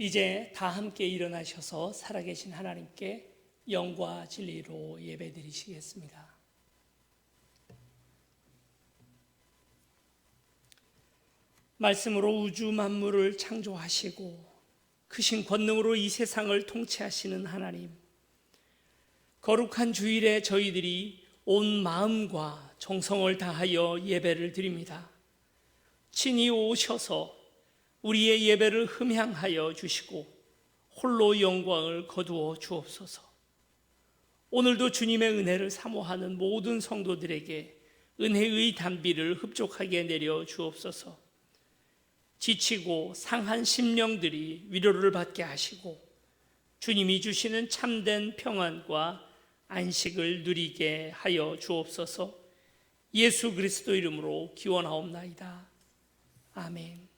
이제 다 함께 일어나셔서 살아계신 하나님께 영과 진리로 예배드리시겠습니다. 말씀으로 우주 만물을 창조하시고 크신 권능으로 이 세상을 통치하시는 하나님, 거룩한 주일에 저희들이 온 마음과 정성을 다하여 예배를 드립니다. 친히 오셔서 우리의 예배를 흠향하여 주시고 홀로 영광을 거두어 주옵소서. 오늘도 주님의 은혜를 사모하는 모든 성도들에게 은혜의 단비를 흡족하게 내려 주옵소서. 지치고 상한 심령들이 위로를 받게 하시고 주님이 주시는 참된 평안과 안식을 누리게 하여 주옵소서. 예수 그리스도 이름으로 기원하옵나이다. 아멘.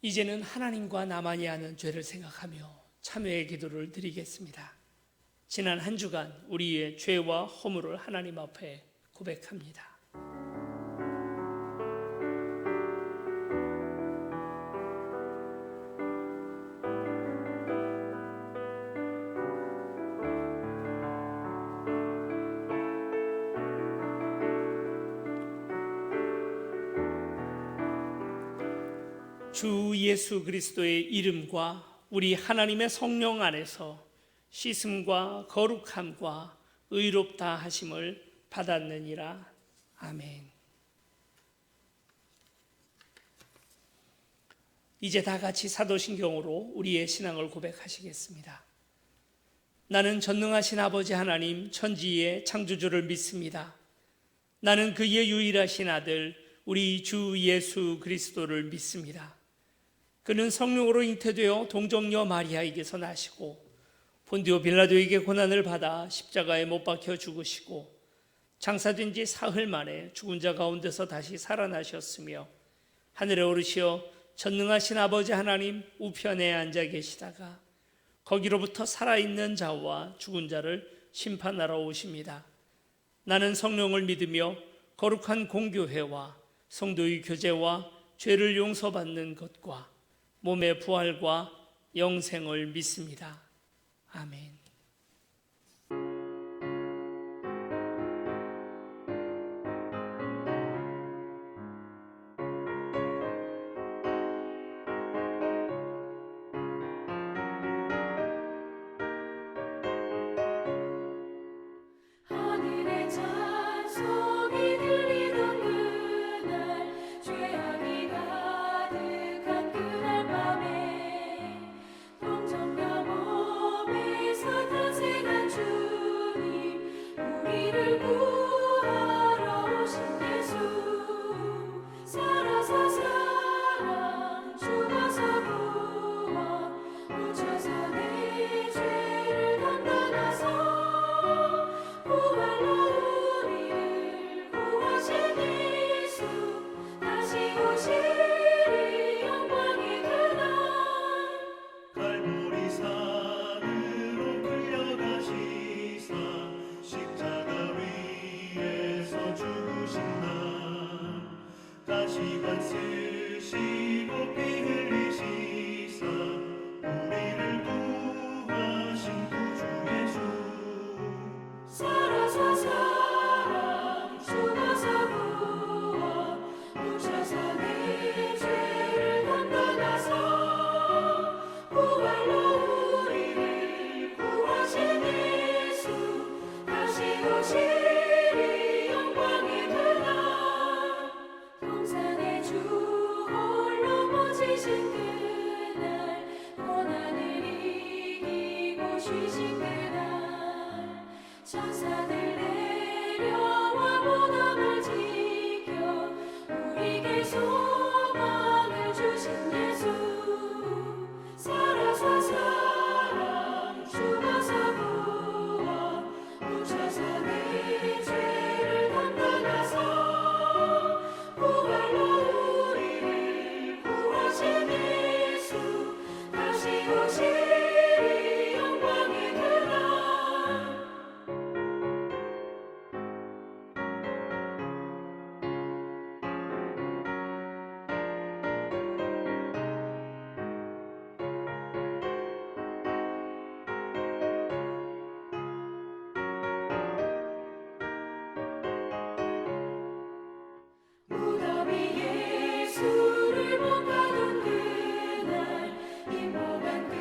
이제는 하나님과 나만이 아는 죄를 생각하며 참회의 기도를 드리겠습니다. 지난 한 주간 우리의 죄와 허물을 하나님 앞에 고백합니다. 주 예수 그리스도의 이름과 우리 하나님의 성령 안에서 씻음과 거룩함과 의롭다 하심을 받았느니라. 아멘. 이제 다 같이 사도신경으로 우리의 신앙을 고백하시겠습니다. 나는 전능하신 아버지 하나님 천지의 창조주를 믿습니다. 나는 그의 유일하신 아들 우리 주 예수 그리스도를 믿습니다. 그는 성령으로 잉태되어 동정녀 마리아에게서 나시고 본디오 빌라도에게 고난을 받아 십자가에 못 박혀 죽으시고 장사된 지 사흘 만에 죽은 자 가운데서 다시 살아나셨으며 하늘에 오르시어 전능하신 아버지 하나님 우편에 앉아 계시다가 거기로부터 살아있는 자와 죽은 자를 심판하러 오십니다. 나는 성령을 믿으며 거룩한 공교회와 성도의 교제와 죄를 용서받는 것과 몸의 부활과 영생을 믿습니다. 아멘. 하늘의 찬송이 들리던 그날 죄악이 가득한 그날 밤에 동정녀 몸에서 탄생한 주님 우리를 구하러 오신 예수 살아서 사랑 죽어서 구원 묻혀서 내 죄를 담당하사 부활로 우리를 구하신 예수 다시 오시리 영광의 그날 갈보리 산으로 끌려가시사 십자가 위에서 죽으신 날 가시관 쓰시고 피 흘리시사 우리를 구하신 구주 예수 살아서 사랑 죽어서 구원 묻혀서 내 죄를 담당하사 부활로 우리를 구하신 예수 다시 오시리 영광의 그날 동산의 주 홀로 모지신 그날 고난을 이기고 쉬신 그날 천사들 내려와 무덤을 지켜 우리에게 소망을 주신 예수 살아서 사랑 죽어서 구원 묻혀서 내 죄를 담당하사 부활로 우리를 구하신 예수 다시 오시리 영광의 그날 무덤이 예수를 못 가둔 그날 임목한 그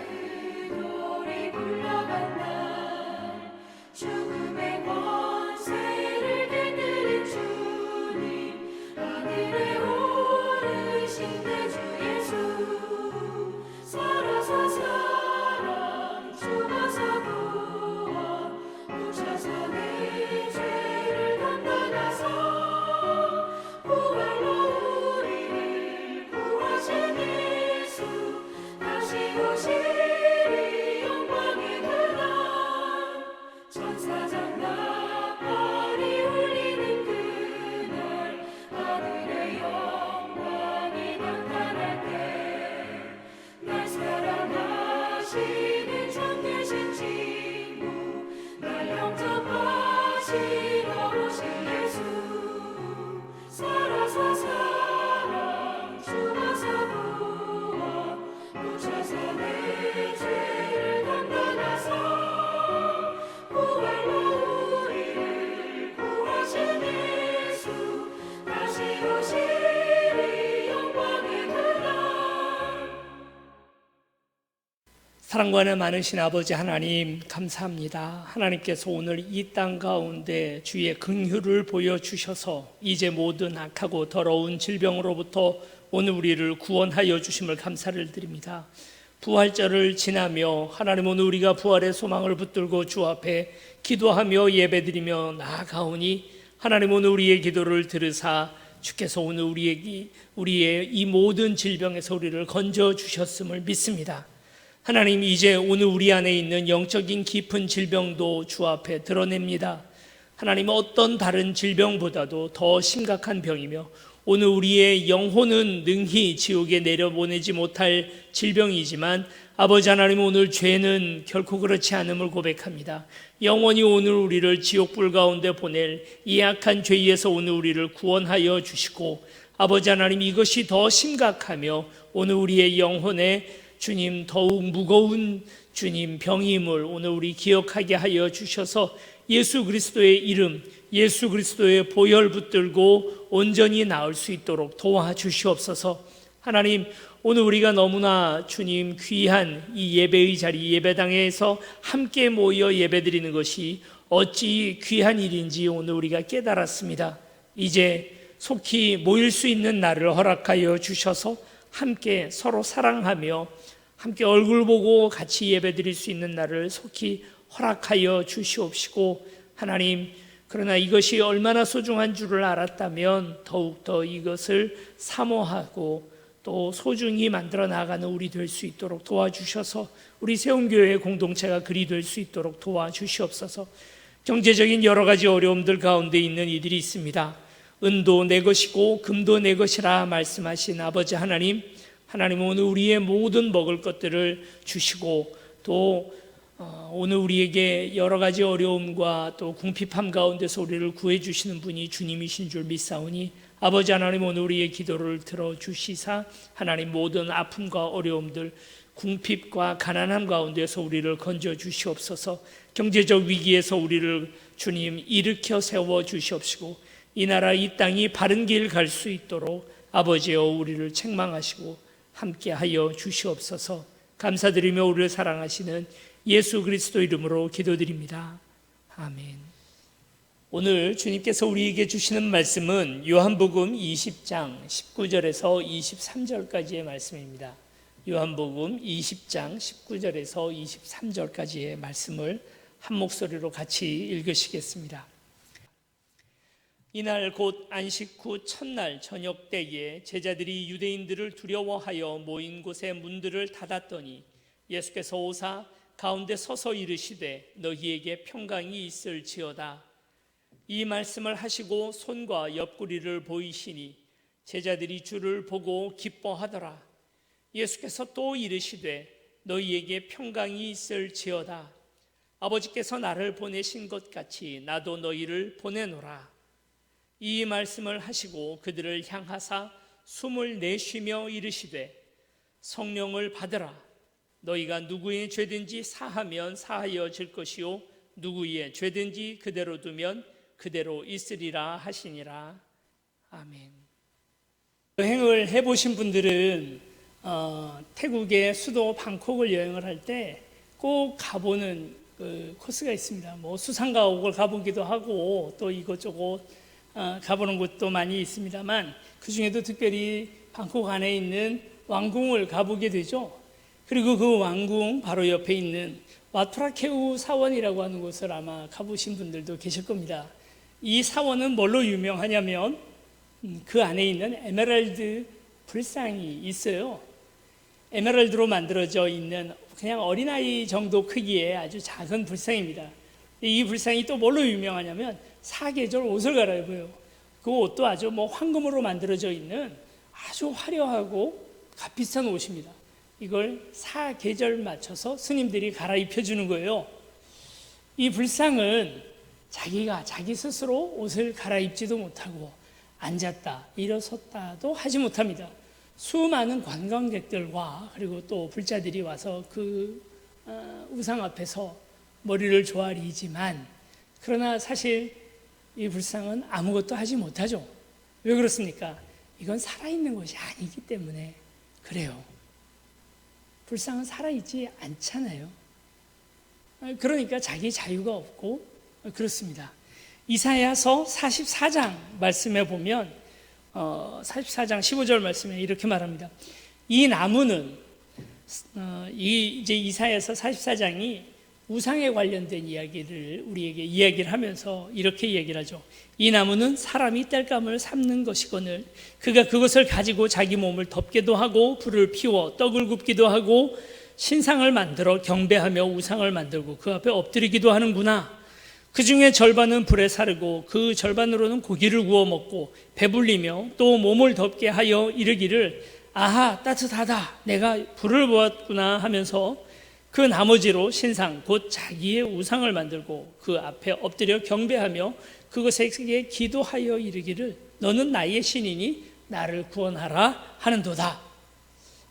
돌이 굴러간 날 죽음의 권세를 깨뜨린 주님 하늘에 오르신 내 주 예수 살아서 사랑 죽어서 구원 묻혀서 내 죄를 담당하사 부활로 우리를 구하신 예수 다시 오시리 영광의 그날 천사장 나팔이 울리는 그날 하늘의 영광이 나타날 때 날 사랑하시는 참되신 친구 날 영접하시러 오신 예수 살아서 사랑 죽어서 구원 묻혀서 내 죄를 담당하사 부활로 우리를 구하신 예수 다시 오시리 영광의 그날 사랑과는 많으신 아버지 하나님 감사합니다. 하나님께서 오늘 이 땅 가운데 주의 긍휼을 보여주셔서 이제 모든 악하고 더러운 질병으로부터 오늘 우리를 구원하여 주심을 감사를 드립니다. 부활절을 지나며 하나님 오늘 우리가 부활의 소망을 붙들고 주 앞에 기도하며 예배드리며 나아가오니 하나님 오늘 우리의 기도를 들으사 주께서 오늘 우리의 이 모든 질병에서 우리를 건져 주셨음을 믿습니다. 하나님 이제 오늘 우리 안에 있는 영적인 깊은 질병도 주 앞에 드러냅니다. 하나님 어떤 다른 질병보다도 더 심각한 병이며 오늘 우리의 영혼은 능히 지옥에 내려보내지 못할 질병이지만 아버지 하나님 오늘 죄는 결코 그렇지 않음을 고백합니다. 영원히 오늘 우리를 지옥불 가운데 보낼 이 악한 죄에서 오늘 우리를 구원하여 주시고 아버지 하나님 이것이 더 심각하며 오늘 우리의 영혼에 주님 더욱 무거운 주님 병임을 오늘 우리 기억하게 하여 주셔서 예수 그리스도의 이름, 예수 그리스도의 보혈 붙들고 온전히 나을 수 있도록 도와주시옵소서. 하나님, 오늘 우리가 너무나 주님 귀한 이 예배의 자리, 예배당에서 함께 모여 예배드리는 것이 어찌 귀한 일인지 오늘 우리가 깨달았습니다. 이제 속히 모일 수 있는 날을 허락하여 주셔서 함께 서로 사랑하며 함께 얼굴 보고 같이 예배드릴 수 있는 날을 속히 허락하여 주시옵시고, 하나님, 그러나 이것이 얼마나 소중한 줄을 알았다면 더욱더 이것을 사모하고 또 소중히 만들어 나가는 우리 될 수 있도록 도와주셔서 우리 세움교회 공동체가 그리 될 수 있도록 도와주시옵소서. 경제적인 여러 가지 어려움들 가운데 있는 이들이 있습니다. 은도 내 것이고 금도 내 것이라 말씀하신 아버지 하나님, 하나님은 오늘 우리의 모든 먹을 것들을 주시고 또 오늘 우리에게 여러 가지 어려움과 또 궁핍함 가운데서 우리를 구해 주시는 분이 주님이신 줄 믿사오니 아버지 하나님, 오늘 우리의 기도를 들어주시사 하나님 모든 아픔과 어려움들, 궁핍과 가난함 가운데서 우리를 건져 주시옵소서. 경제적 위기에서 우리를 주님 일으켜 세워 주시옵시고 이 나라 이 땅이 바른 길 갈 수 있도록 아버지여 우리를 책망하시고 함께하여 주시옵소서. 감사드리며 우리를 사랑하시는 예수 그리스도 이름으로 기도드립니다. 아멘. 오늘 주님께서 우리에게 주시는 말씀은 요한복음 20장 19절에서 23절까지의 말씀입니다. 요한복음 20장 19절에서 23절까지의 말씀을 한 목소리로 같이 읽으시겠습니다. 이날 곧 안식 후 첫날 저녁 때에 제자들이 유대인들을 두려워하여 모인 곳의 문들을 닫았더니 예수께서 오사 가운데 서서 이르시되 너희에게 평강이 있을지어다. 이 말씀을 하시고 손과 옆구리를 보이시니 제자들이 주를 보고 기뻐하더라. 예수께서 또 이르시되 너희에게 평강이 있을지어다. 아버지께서 나를 보내신 것 같이 나도 너희를 보내노라. 이 말씀을 하시고 그들을 향하사 숨을 내쉬며 이르시되 성령을 받으라. 너희가 누구의 죄든지 사하면 사하여질 것이요 누구의 죄든지 그대로 두면 그대로 있으리라 하시니라. 아멘. 여행을 해보신 분들은 태국의 수도 방콕을 여행을 할 때 꼭 가보는 그 코스가 있습니다. 뭐 수상가옥을 가보기도 하고 또 이곳저곳 가보는 곳도 많이 있습니다만 그 중에도 특별히 방콕 안에 있는 왕궁을 가보게 되죠. 그리고 그 왕궁 바로 옆에 있는 와투라케우 사원이라고 하는 곳을 아마 가보신 분들도 계실 겁니다. 이 사원은 뭘로 유명하냐면 그 안에 있는 에메랄드 불상이 있어요. 에메랄드로 만들어져 있는 그냥 어린아이 정도 크기의 아주 작은 불상입니다. 이 불상이 또 뭘로 유명하냐면 사계절 옷을 갈아입어요. 그 옷도 아주 황금으로 만들어져 있는 아주 화려하고 값비싼 옷입니다. 이걸 사계절 맞춰서 스님들이 갈아입혀 주는 거예요. 이 불상은 자기가 자기 스스로 옷을 갈아입지도 못하고 앉았다 일어섰다도 하지 못합니다. 수많은 관광객들과 그리고 또 불자들이 와서 그 우상 앞에서 머리를 조아리지만 그러나 사실 이 불상은 아무것도 하지 못하죠. 왜 그렇습니까? 이건 살아있는 것이 아니기 때문에 그래요. 불상은 살아있지 않잖아요. 그러니까 자기 자유가 없고 그렇습니다. 이사야서 44장 말씀에 보면 44장 15절 말씀에 이렇게 말합니다. 이 나무는 이제 이사야서 44장이 우상에 관련된 이야기를 우리에게 이야기를 하면서 이렇게 얘기를 하죠. 이 나무는 사람이 땔감을 삶는 것이거늘 그가 그것을 가지고 자기 몸을 덮기도 하고 불을 피워 떡을 굽기도 하고 신상을 만들어 경배하며 우상을 만들고 그 앞에 엎드리기도 하는구나. 그 중에 절반은 불에 사르고 그 절반으로는 고기를 구워 먹고 배불리며 또 몸을 덮게 하여 이르기를 아하 따뜻하다 내가 불을 보았구나 하면서 그 나머지로 신상 곧 자기의 우상을 만들고 그 앞에 엎드려 경배하며 그것에게 기도하여 이르기를 너는 나의 신이니 나를 구원하라 하는도다.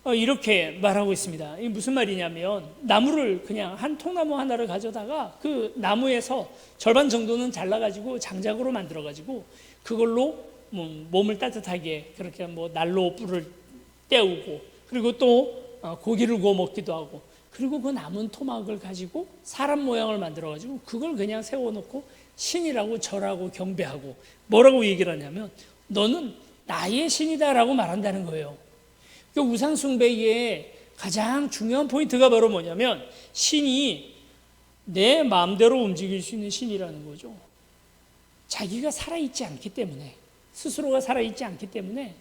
이렇게 말하고 있습니다. 이게 무슨 말이냐면 나무를 그냥 한 통나무 하나를 가져다가 그 나무에서 절반 정도는 잘라가지고 장작으로 만들어가지고 그걸로 몸을 따뜻하게 그렇게 뭐 난로 불을 때우고 그리고 또 고기를 구워 먹기도 하고 그리고 그 남은 토막을 가지고 사람 모양을 만들어가지고 그걸 그냥 세워놓고 신이라고 절하고 경배하고 뭐라고 얘기를 하냐면 너는 나의 신이다라고 말한다는 거예요. 그 우상 숭배의 가장 중요한 포인트가 바로 뭐냐면 신이 내 마음대로 움직일 수 있는 신이라는 거죠. 자기가 살아있지 않기 때문에 스스로가 살아있지 않기 때문에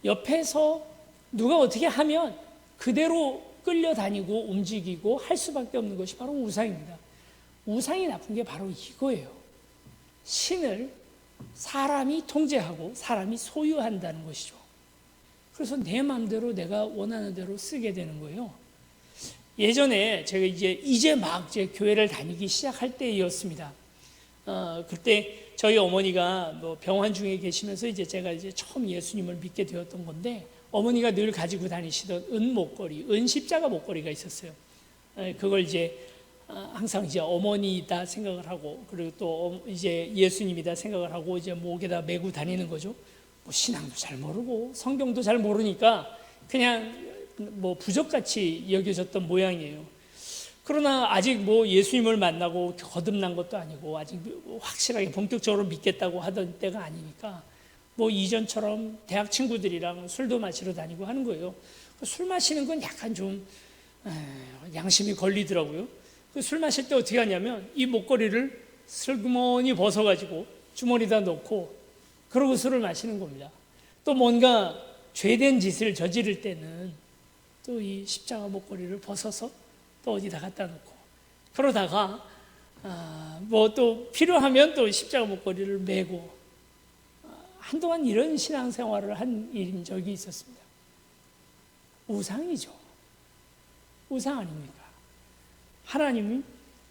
옆에서 누가 어떻게 하면 그대로 끌려다니고 움직이고 할 수밖에 없는 것이 바로 우상입니다. 우상이 나쁜 게 바로 이거예요. 신을 사람이 통제하고 사람이 소유한다는 것이죠. 그래서 내 마음대로 내가 원하는 대로 쓰게 되는 거예요. 예전에 제가 이제 막 교회를 다니기 시작할 때였습니다. 그때 저희 어머니가 뭐 병환 중에 계시면서 제가 처음 예수님을 믿게 되었던 건데 어머니가 늘 가지고 다니시던 은 목걸이, 은 십자가 목걸이가 있었어요. 그걸 항상 어머니다 생각을 하고 그리고 또 예수님이다 생각을 하고 목에다 메고 다니는 거죠. 뭐 신앙도 잘 모르고 성경도 잘 모르니까 그냥 뭐 부적같이 여겨졌던 모양이에요. 그러나 아직 뭐 예수님을 만나고 거듭난 것도 아니고 아직 확실하게 본격적으로 믿겠다고 하던 때가 아니니까 뭐 이전처럼 대학 친구들이랑 술도 마시러 다니고 하는 거예요. 술 마시는 건 약간 좀 양심이 걸리더라고요. 술 마실 때 어떻게 하냐면 이 목걸이를 슬그머니 벗어가지고 주머니에다 넣고 그러고 술을 마시는 겁니다. 또 뭔가 죄된 짓을 저지를 때는 또 이 십자가 목걸이를 벗어서 또 어디다 갖다 놓고 그러다가 뭐 또 필요하면 또 십자가 목걸이를 메고 한동안 이런 신앙생활을 한 적이 있었습니다. 우상이죠. 우상 아닙니까? 하나님이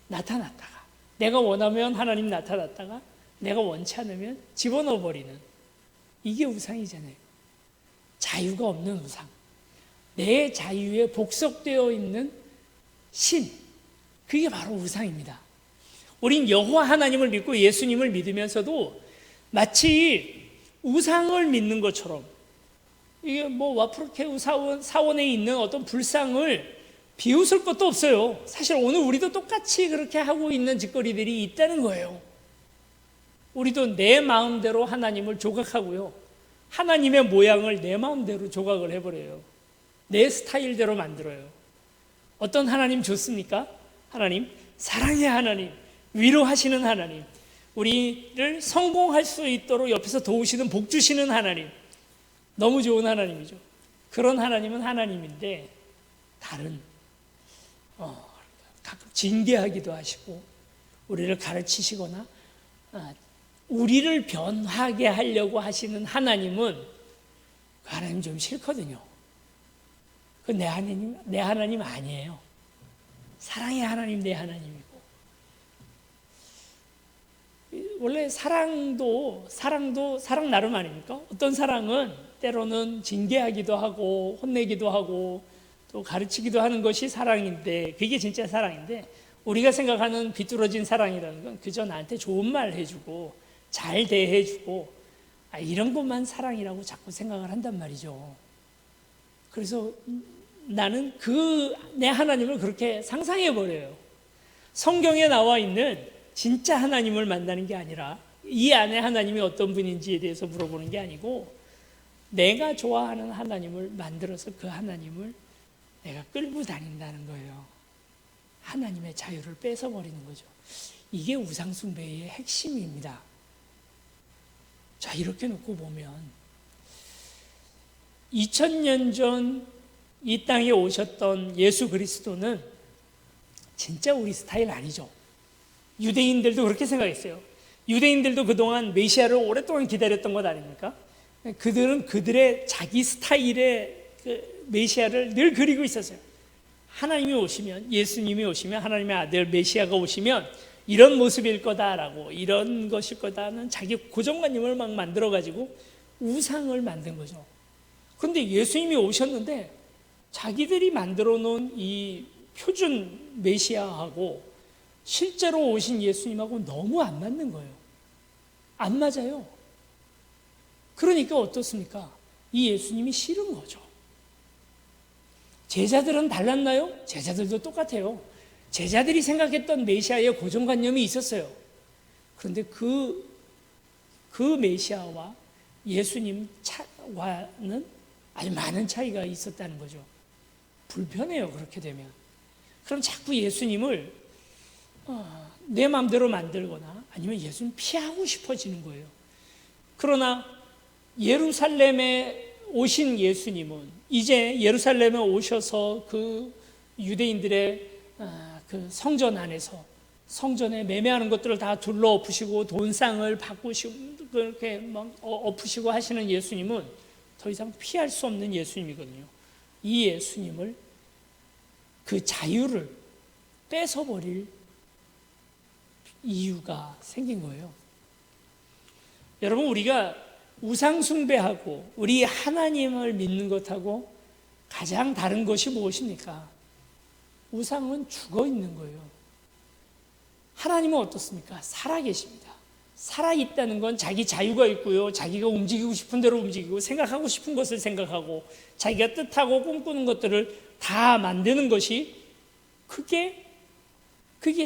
나타났다가 내가 원하면 하나님 나타났다가 내가 원치 않으면 집어넣어 버리는 이게 우상이잖아요. 자유가 없는 우상. 내 자유에 복속되어 있는 신. 그게 바로 우상입니다. 우린 여호와 하나님을 믿고 예수님을 믿으면서도 마치 우상을 믿는 것처럼 이게 뭐 와프르케우 사원에 있는 어떤 불상을 비웃을 것도 없어요. 사실 오늘 우리도 똑같이 그렇게 하고 있는 짓거리들이 있다는 거예요. 우리도 내 마음대로 하나님을 조각하고요. 하나님의 모양을 내 마음대로 조각을 해버려요. 내 스타일대로 만들어요. 어떤 하나님 좋습니까? 하나님, 사랑의 하나님, 위로하시는 하나님, 우리를 성공할 수 있도록 옆에서 도우시는 복 주시는 하나님, 너무 좋은 하나님이죠. 그런 하나님은 하나님인데 다른 가끔 징계하기도 하시고 우리를 가르치시거나 우리를 변하게 하려고 하시는 하나님은 그 하나님 좀 싫거든요. 그 내 하나님 아니에요. 사랑의 하나님 내 하나님이고 원래 사랑도 사랑 나름 아닙니까? 어떤 사랑은 때로는 징계하기도 하고 혼내기도 하고 또 가르치기도 하는 것이 사랑인데 그게 진짜 사랑인데 우리가 생각하는 비뚤어진 사랑이라는 건 그저 나한테 좋은 말 해주고 잘 대해주고 이런 것만 사랑이라고 자꾸 생각을 한단 말이죠. 그래서 나는 내 하나님을 그렇게 상상해버려요. 성경에 나와 있는 진짜 하나님을 만나는 게 아니라 이 안에 하나님이 어떤 분인지에 대해서 물어보는 게 아니고 내가 좋아하는 하나님을 만들어서 그 하나님을 내가 끌고 다닌다는 거예요. 하나님의 자유를 뺏어버리는 거죠. 이게 우상숭배의 핵심입니다. 자, 이렇게 놓고 보면 2000년 전 이 땅에 오셨던 예수 그리스도는 진짜 우리 스타일 아니죠. 유대인들도 그렇게 생각했어요. 유대인들도 그동안 메시아를 오랫동안 기다렸던 것 아닙니까? 그들은 그들의 자기 스타일의 그 메시아를 늘 그리고 있었어요. 하나님이 오시면, 예수님이 오시면, 하나님의 아들 메시아가 오시면 이런 모습일 거다라고, 이런 것일 거다는 자기 고정관념을 막 만들어가지고 우상을 만든 거죠. 그런데 예수님이 오셨는데 자기들이 만들어 놓은 이 표준 메시아하고 실제로 오신 예수님하고 너무 안 맞는 거예요. 안 맞아요. 그러니까 어떻습니까? 이 예수님이 싫은 거죠. 제자들은 달랐나요? 제자들도 똑같아요. 제자들이 생각했던 메시아의 고정관념이 있었어요. 그런데 그 메시아와 예수님과는 아주 많은 차이가 있었다는 거죠. 불편해요, 그렇게 되면. 그럼 자꾸 예수님을 내 마음대로 만들거나 아니면 예수님 피하고 싶어지는 거예요. 그러나 예루살렘에 오신 예수님은 이제 예루살렘에 오셔서 그 유대인들의 그 성전 안에서 성전에 매매하는 것들을 다 둘러 엎으시고 돈상을 바꾸시고 그렇게 막 엎으시고 하시는 예수님은 더 이상 피할 수 없는 예수님이거든요. 이 예수님을 그 자유를 뺏어버릴 이유가 생긴 거예요. 여러분, 우리가 우상숭배하고 우리 하나님을 믿는 것하고 가장 다른 것이 무엇입니까? 우상은 죽어 있는 거예요. 하나님은 어떻습니까? 살아계십니다. 살아있다는 건 자기 자유가 있고요. 자기가 움직이고 싶은 대로 움직이고 생각하고 싶은 것을 생각하고 자기가 뜻하고 꿈꾸는 것들을 다 만드는 것이 그게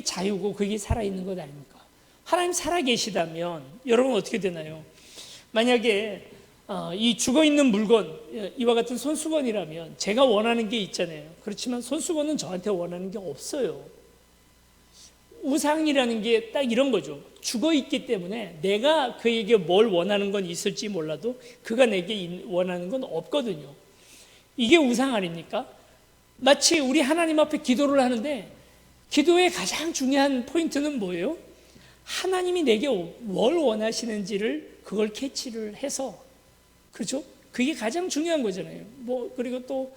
자유고 그게 살아있는 것 아닙니까? 하나님 살아계시다면 여러분 어떻게 되나요? 만약에 이 죽어있는 물건, 이와 같은 손수건이라면 제가 원하는 게 있잖아요. 그렇지만 손수건은 저한테 원하는 게 없어요. 우상이라는 게 딱 이런 거죠. 죽어있기 때문에 내가 그에게 뭘 원하는 건 있을지 몰라도 그가 내게 원하는 건 없거든요. 이게 우상 아닙니까? 마치 우리 하나님 앞에 기도를 하는데 기도의 가장 중요한 포인트는 뭐예요? 하나님이 내게 뭘 원하시는지를 그걸 캐치를 해서, 그렇죠? 그게 가장 중요한 거잖아요. 그리고 또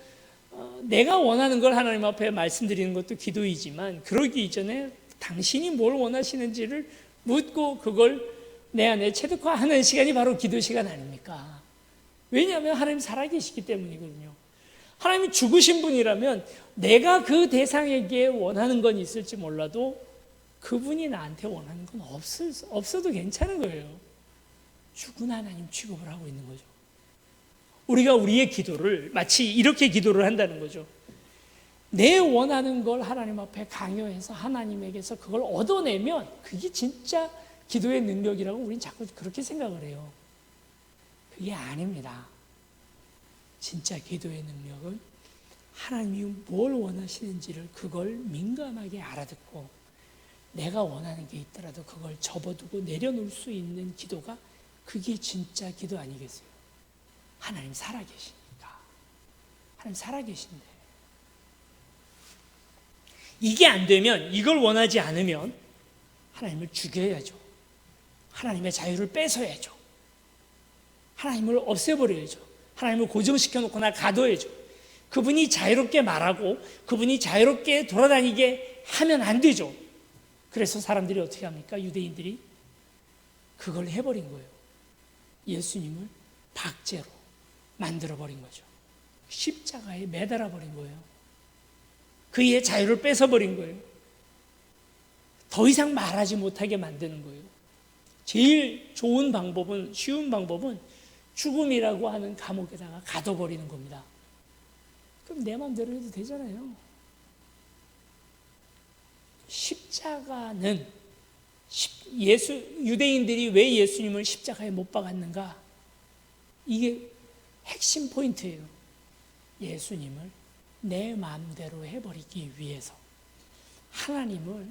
내가 원하는 걸 하나님 앞에 말씀드리는 것도 기도이지만 그러기 이전에 당신이 뭘 원하시는지를 묻고 그걸 내 안에 체득화하는 시간이 바로 기도 시간 아닙니까? 왜냐하면 하나님 살아계시기 때문이거든요. 하나님이 죽으신 분이라면 내가 그 대상에게 원하는 건 있을지 몰라도 그분이 나한테 원하는 건 없어도 괜찮은 거예요. 죽은 하나님 취급을 하고 있는 거죠. 우리가 우리의 기도를 마치 이렇게 기도를 한다는 거죠. 내 원하는 걸 하나님 앞에 강요해서 하나님에게서 그걸 얻어내면 그게 진짜 기도의 능력이라고 우리는 자꾸 그렇게 생각을 해요. 그게 아닙니다. 진짜 기도의 능력은 하나님이 뭘 원하시는지를 그걸 민감하게 알아듣고 내가 원하는 게 있더라도 그걸 접어두고 내려놓을 수 있는 기도가 그게 진짜 기도 아니겠어요? 하나님 살아계시니까. 하나님 살아계신데. 이게 안 되면, 이걸 원하지 않으면 하나님을 죽여야죠. 하나님의 자유를 뺏어야죠. 하나님을 없애버려야죠. 하나님을 고정시켜 놓거나 가둬야죠. 그분이 자유롭게 말하고 그분이 자유롭게 돌아다니게 하면 안 되죠. 그래서 사람들이 어떻게 합니까? 유대인들이 그걸 해버린 거예요. 예수님을 박제로 만들어버린 거죠. 십자가에 매달아 버린 거예요. 그의 자유를 뺏어버린 거예요. 더 이상 말하지 못하게 만드는 거예요. 제일 좋은 방법은, 쉬운 방법은 죽음이라고 하는 감옥에다가 가둬버리는 겁니다. 그럼 내 마음대로 해도 되잖아요. 십자가는 유대인들이 왜 예수님을 십자가에 못 박았는가? 이게 핵심 포인트예요. 예수님을 내 마음대로 해버리기 위해서, 하나님을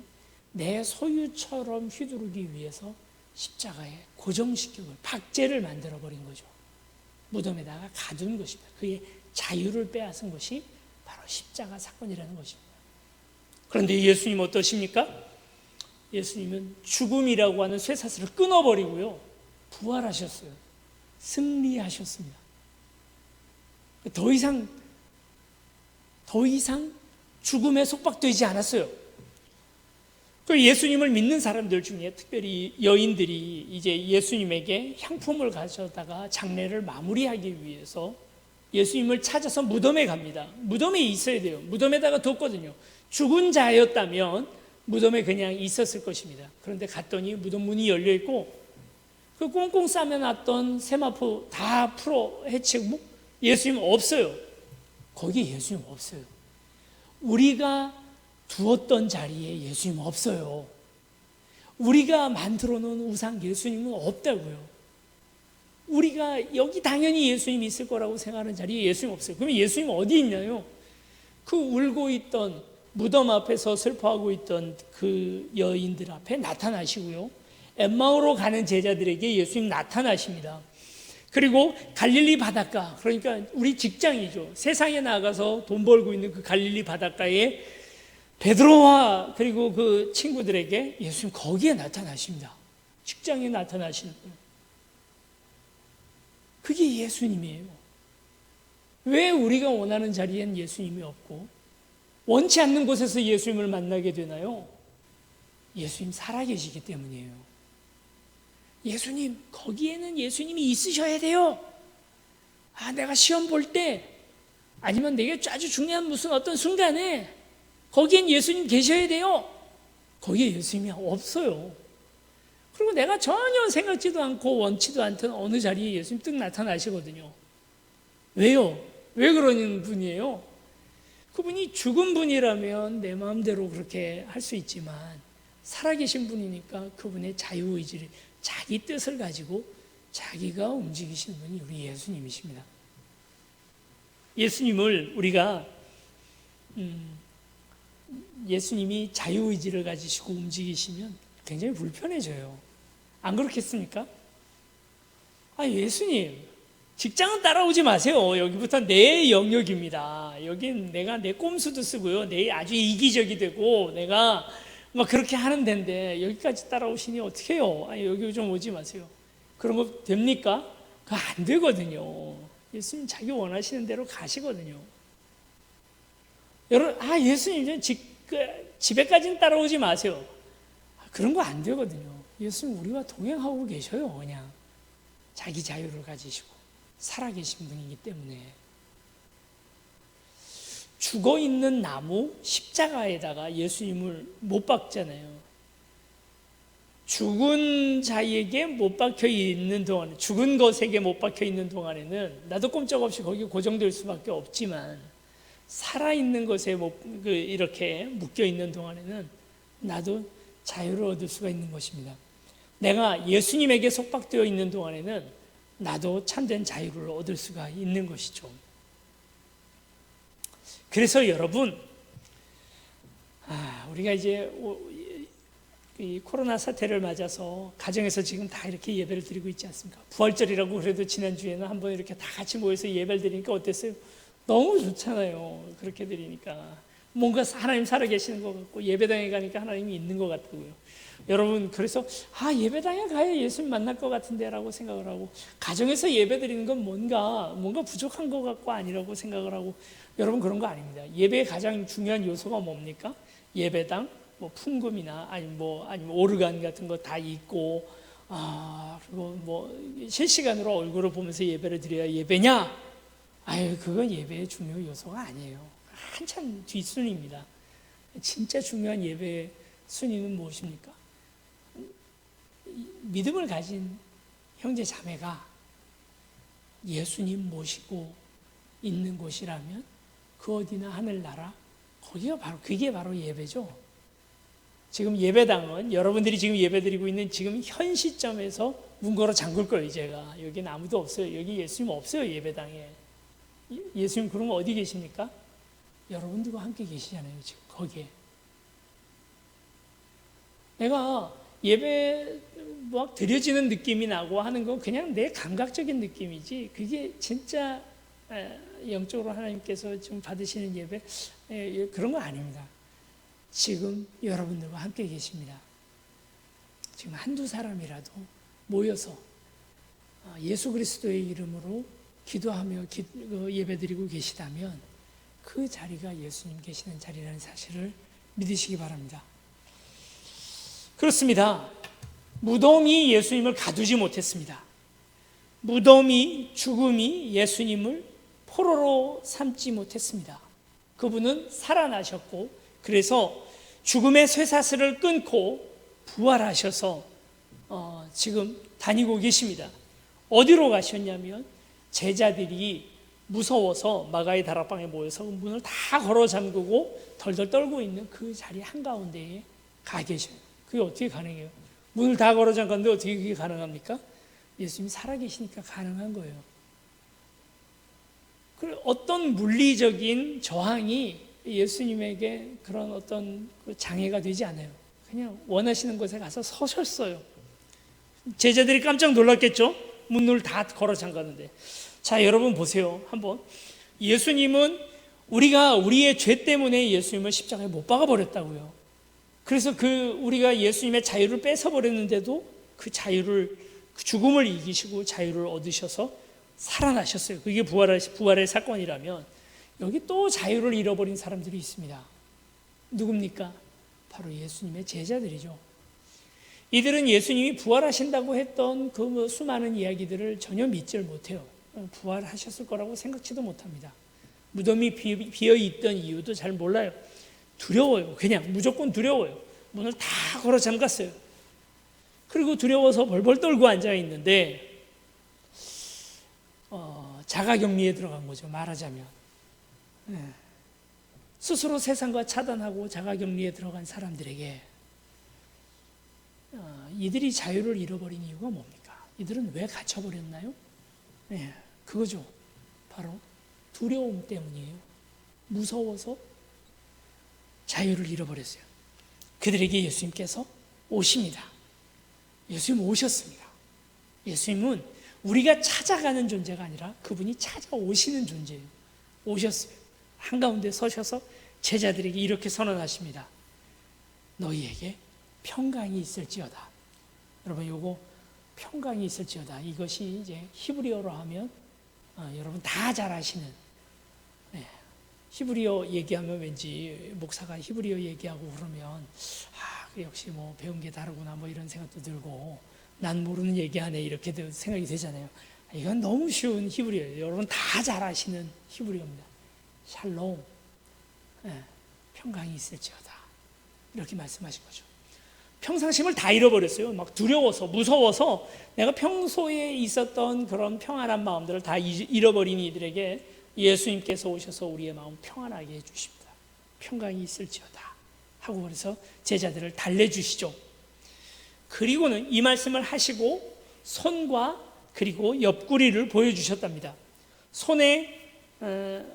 내 소유처럼 휘두르기 위해서 십자가에 고정시키고 박제를 만들어버린 거죠. 무덤에다가 가둔 것입니다. 그의 자유를 빼앗은 것이 바로 십자가 사건이라는 것입니다. 그런데 예수님 어떠십니까? 예수님은 죽음이라고 하는 쇠사슬을 끊어버리고요, 부활하셨어요. 승리하셨습니다. 더 이상 죽음에 속박되지 않았어요. 예수님을 믿는 사람들 중에 특별히 여인들이 이제 예수님에게 향품을 가져다가 장례를 마무리하기 위해서 예수님을 찾아서 무덤에 갑니다. 무덤에 있어야 돼요. 무덤에다가 뒀거든요. 죽은 자였다면 무덤에 그냥 있었을 것입니다. 그런데 갔더니 무덤 문이 열려 있고 그 꽁꽁 싸매놨던 세마포 다 풀어 헤치고 예수님 없어요. 거기에 예수님 없어요. 우리가 두었던 자리에 예수님 없어요. 우리가 만들어 놓은 우상 예수님은 없다고요. 우리가 여기 당연히 예수님이 있을 거라고 생각하는 자리에 예수님 없어요. 그러면 예수님 어디 있나요? 그 울고 있던 무덤 앞에서 슬퍼하고 있던 그 여인들 앞에 나타나시고요. 엠마오로 가는 제자들에게 예수님 나타나십니다. 그리고 갈릴리 바닷가, 그러니까 우리 직장이죠. 세상에 나가서 돈 벌고 있는 그 갈릴리 바닷가에 베드로와 그리고 그 친구들에게 예수님 거기에 나타나십니다. 직장에 나타나시는 거예요. 그게 예수님이에요. 왜 우리가 원하는 자리엔 예수님이 없고 원치 않는 곳에서 예수님을 만나게 되나요? 예수님 살아계시기 때문이에요. 예수님, 거기에는 예수님이 있으셔야 돼요. 내가 시험 볼 때 아니면 내게 아주 중요한 무슨 어떤 순간에 거기엔 예수님 계셔야 돼요. 거기에 예수님이 없어요. 그리고 내가 전혀 생각지도 않고 원치도 않던 어느 자리에 예수님 뜩 나타나시거든요. 왜요? 왜 그러는 분이에요? 그분이 죽은 분이라면 내 마음대로 그렇게 할 수 있지만 살아계신 분이니까 그분의 자유의지를, 자기 뜻을 가지고 자기가 움직이시는 분이 우리 예수님이십니다. 예수님을 우리가 예수님이 자유의지를 가지시고 움직이시면 굉장히 불편해져요. 안 그렇겠습니까? 예수님, 직장은 따라오지 마세요. 여기부터 내 영역입니다. 여긴 내가 내 꼼수도 쓰고요. 내 아주 이기적이 되고 내가 막 그렇게 하는 데인데 여기까지 따라오시니 어떻게 해요? 여기 좀 오지 마세요. 그런 거 됩니까? 그거 안 되거든요. 예수님 자기 원하시는 대로 가시거든요. 여러분, 예수님 집에까지는 따라오지 마세요. 그런 거 안 되거든요. 예수님 우리와 동행하고 계셔요. 그냥 자기 자유를 가지시고 살아계신 분이기 때문에. 죽어있는 나무 십자가에다가 예수님을 못 박잖아요. 죽은 자에게 못 박혀 있는 동안, 죽은 것에게 못 박혀 있는 동안에는 나도 꼼짝없이 거기 고정될 수밖에 없지만, 살아있는 것에 이렇게 묶여 있는 동안에는 나도 자유를 얻을 수가 있는 것입니다. 내가 예수님에게 속박되어 있는 동안에는 나도 참된 자유를 얻을 수가 있는 것이죠. 그래서 여러분, 우리가 이제 이 코로나 사태를 맞아서 가정에서 지금 다 이렇게 예배를 드리고 있지 않습니까? 부활절이라고 그래도 지난주에는 한번 이렇게 다 같이 모여서 예배를 드리니까 어땠어요? 너무 좋잖아요. 그렇게 드리니까 뭔가 하나님 살아계시는 것 같고 예배당에 가니까 하나님이 있는 것 같고요. 여러분, 그래서 예배당에 가야 예수님 만날 것 같은데 라고 생각을 하고, 가정에서 예배 드리는 건 뭔가 부족한 것 같고 아니라고 생각을 하고, 여러분 그런 거 아닙니다. 예배의 가장 중요한 요소가 뭡니까? 예배당, 풍금이나 아니면 오르간 같은 거 다 있고, 그리고 실시간으로 얼굴을 보면서 예배를 드려야 예배냐? 그건 예배의 중요 요소가 아니에요. 한참 뒷순위입니다. 진짜 중요한 예배의 순위는 무엇입니까? 믿음을 가진 형제 자매가 예수님 모시고 있는 곳이라면 그 어디나 하늘나라, 그게 바로 예배죠. 지금 예배당은 여러분들이 지금 예배드리고 있는 지금 현 시점에서 문 걸어 잠글 거예요. 제가 여기는 아무도 없어요. 여기 예수님 없어요. 예배당에. 예수님 그러면 어디 계십니까? 여러분들과 함께 계시잖아요. 지금 거기에. 내가 예배 막 드려지는 느낌이 나고 하는 건 그냥 내 감각적인 느낌이지, 그게 진짜 영적으로 하나님께서 좀 받으시는 예배 그런 거 아닙니다. 지금 여러분들과 함께 계십니다. 지금 한두 사람이라도 모여서 예수 그리스도의 이름으로 기도하며 예배드리고 계시다면 그 자리가 예수님 계시는 자리라는 사실을 믿으시기 바랍니다. 그렇습니다. 무덤이 예수님을 가두지 못했습니다. 무덤이, 죽음이 예수님을 포로로 삼지 못했습니다. 그분은 살아나셨고, 그래서 죽음의 쇠사슬을 끊고 부활하셔서 지금 다니고 계십니다. 어디로 가셨냐면 제자들이 무서워서 마가의 다락방에 모여서 문을 다 걸어 잠그고 덜덜 떨고 있는 그 자리 한가운데에 가 계셔요. 그게 어떻게 가능해요? 문을 다 걸어 잠갔는데 어떻게 그게 가능합니까? 예수님이 살아계시니까 가능한 거예요. 어떤 물리적인 저항이 예수님에게 그런 어떤 장애가 되지 않아요. 그냥 원하시는 곳에 가서 서셨어요. 제자들이 깜짝 놀랐겠죠? 문을 다 걸어 잠갔는데. 자, 여러분 보세요. 한번. 예수님은 우리가 우리의 죄 때문에 예수님을 십자가에 못 박아 버렸다고요. 그래서 우리가 예수님의 자유를 뺏어 버렸는데도 그 자유를, 그 죽음을 이기시고 자유를 얻으셔서 살아나셨어요. 그게 부활의 사건이라면, 여기 또 자유를 잃어버린 사람들이 있습니다. 누굽니까? 바로 예수님의 제자들이죠. 이들은 예수님이 부활하신다고 했던 그 수많은 이야기들을 전혀 믿지를 못해요. 부활하셨을 거라고 생각지도 못합니다. 무덤이 비어 있던 이유도 잘 몰라요. 두려워요. 그냥 무조건 두려워요. 문을 다 걸어 잠갔어요. 그리고 두려워서 벌벌 떨고 앉아 있는데 자가격리에 들어간 거죠. 말하자면 스스로 세상과 차단하고 자가격리에 들어간 사람들에게 이들이 자유를 잃어버린 이유가 뭡니까? 이들은 왜 갇혀버렸나요? 그거죠. 바로 두려움 때문이에요. 무서워서 자유를 잃어버렸어요. 그들에게 예수님께서 오십니다. 예수님 오셨습니다. 예수님은 우리가 찾아가는 존재가 아니라 그분이 찾아오시는 존재예요. 오셨어요. 한가운데 서셔서 제자들에게 이렇게 선언하십니다. 너희에게 평강이 있을지어다. 여러분, 요거 평강이 있을지어다. 이것이 이제 히브리어로 하면 여러분 다 잘 아시는, 히브리어 얘기하면 왠지 목사가 히브리어 얘기하고 그러면 역시 뭐 배운 게 다르구나 뭐 이런 생각도 들고, 난 모르는 얘기하네 이렇게 생각이 되잖아요. 이건 너무 쉬운 히브리어예요. 여러분 다 잘 아시는 히브리어입니다. 샬롬, 평강이 있을지어다. 이렇게 말씀하신 거죠. 평상심을 다 잃어버렸어요. 막 두려워서, 무서워서 내가 평소에 있었던 그런 평안한 마음들을 다 잃어버린 이들에게 예수님께서 오셔서 우리의 마음 평안하게 해주십니다. 평강이 있을지어다 하고, 그래서 제자들을 달래주시죠. 그리고는 이 말씀을 하시고 손과 그리고 옆구리를 보여주셨답니다. 손에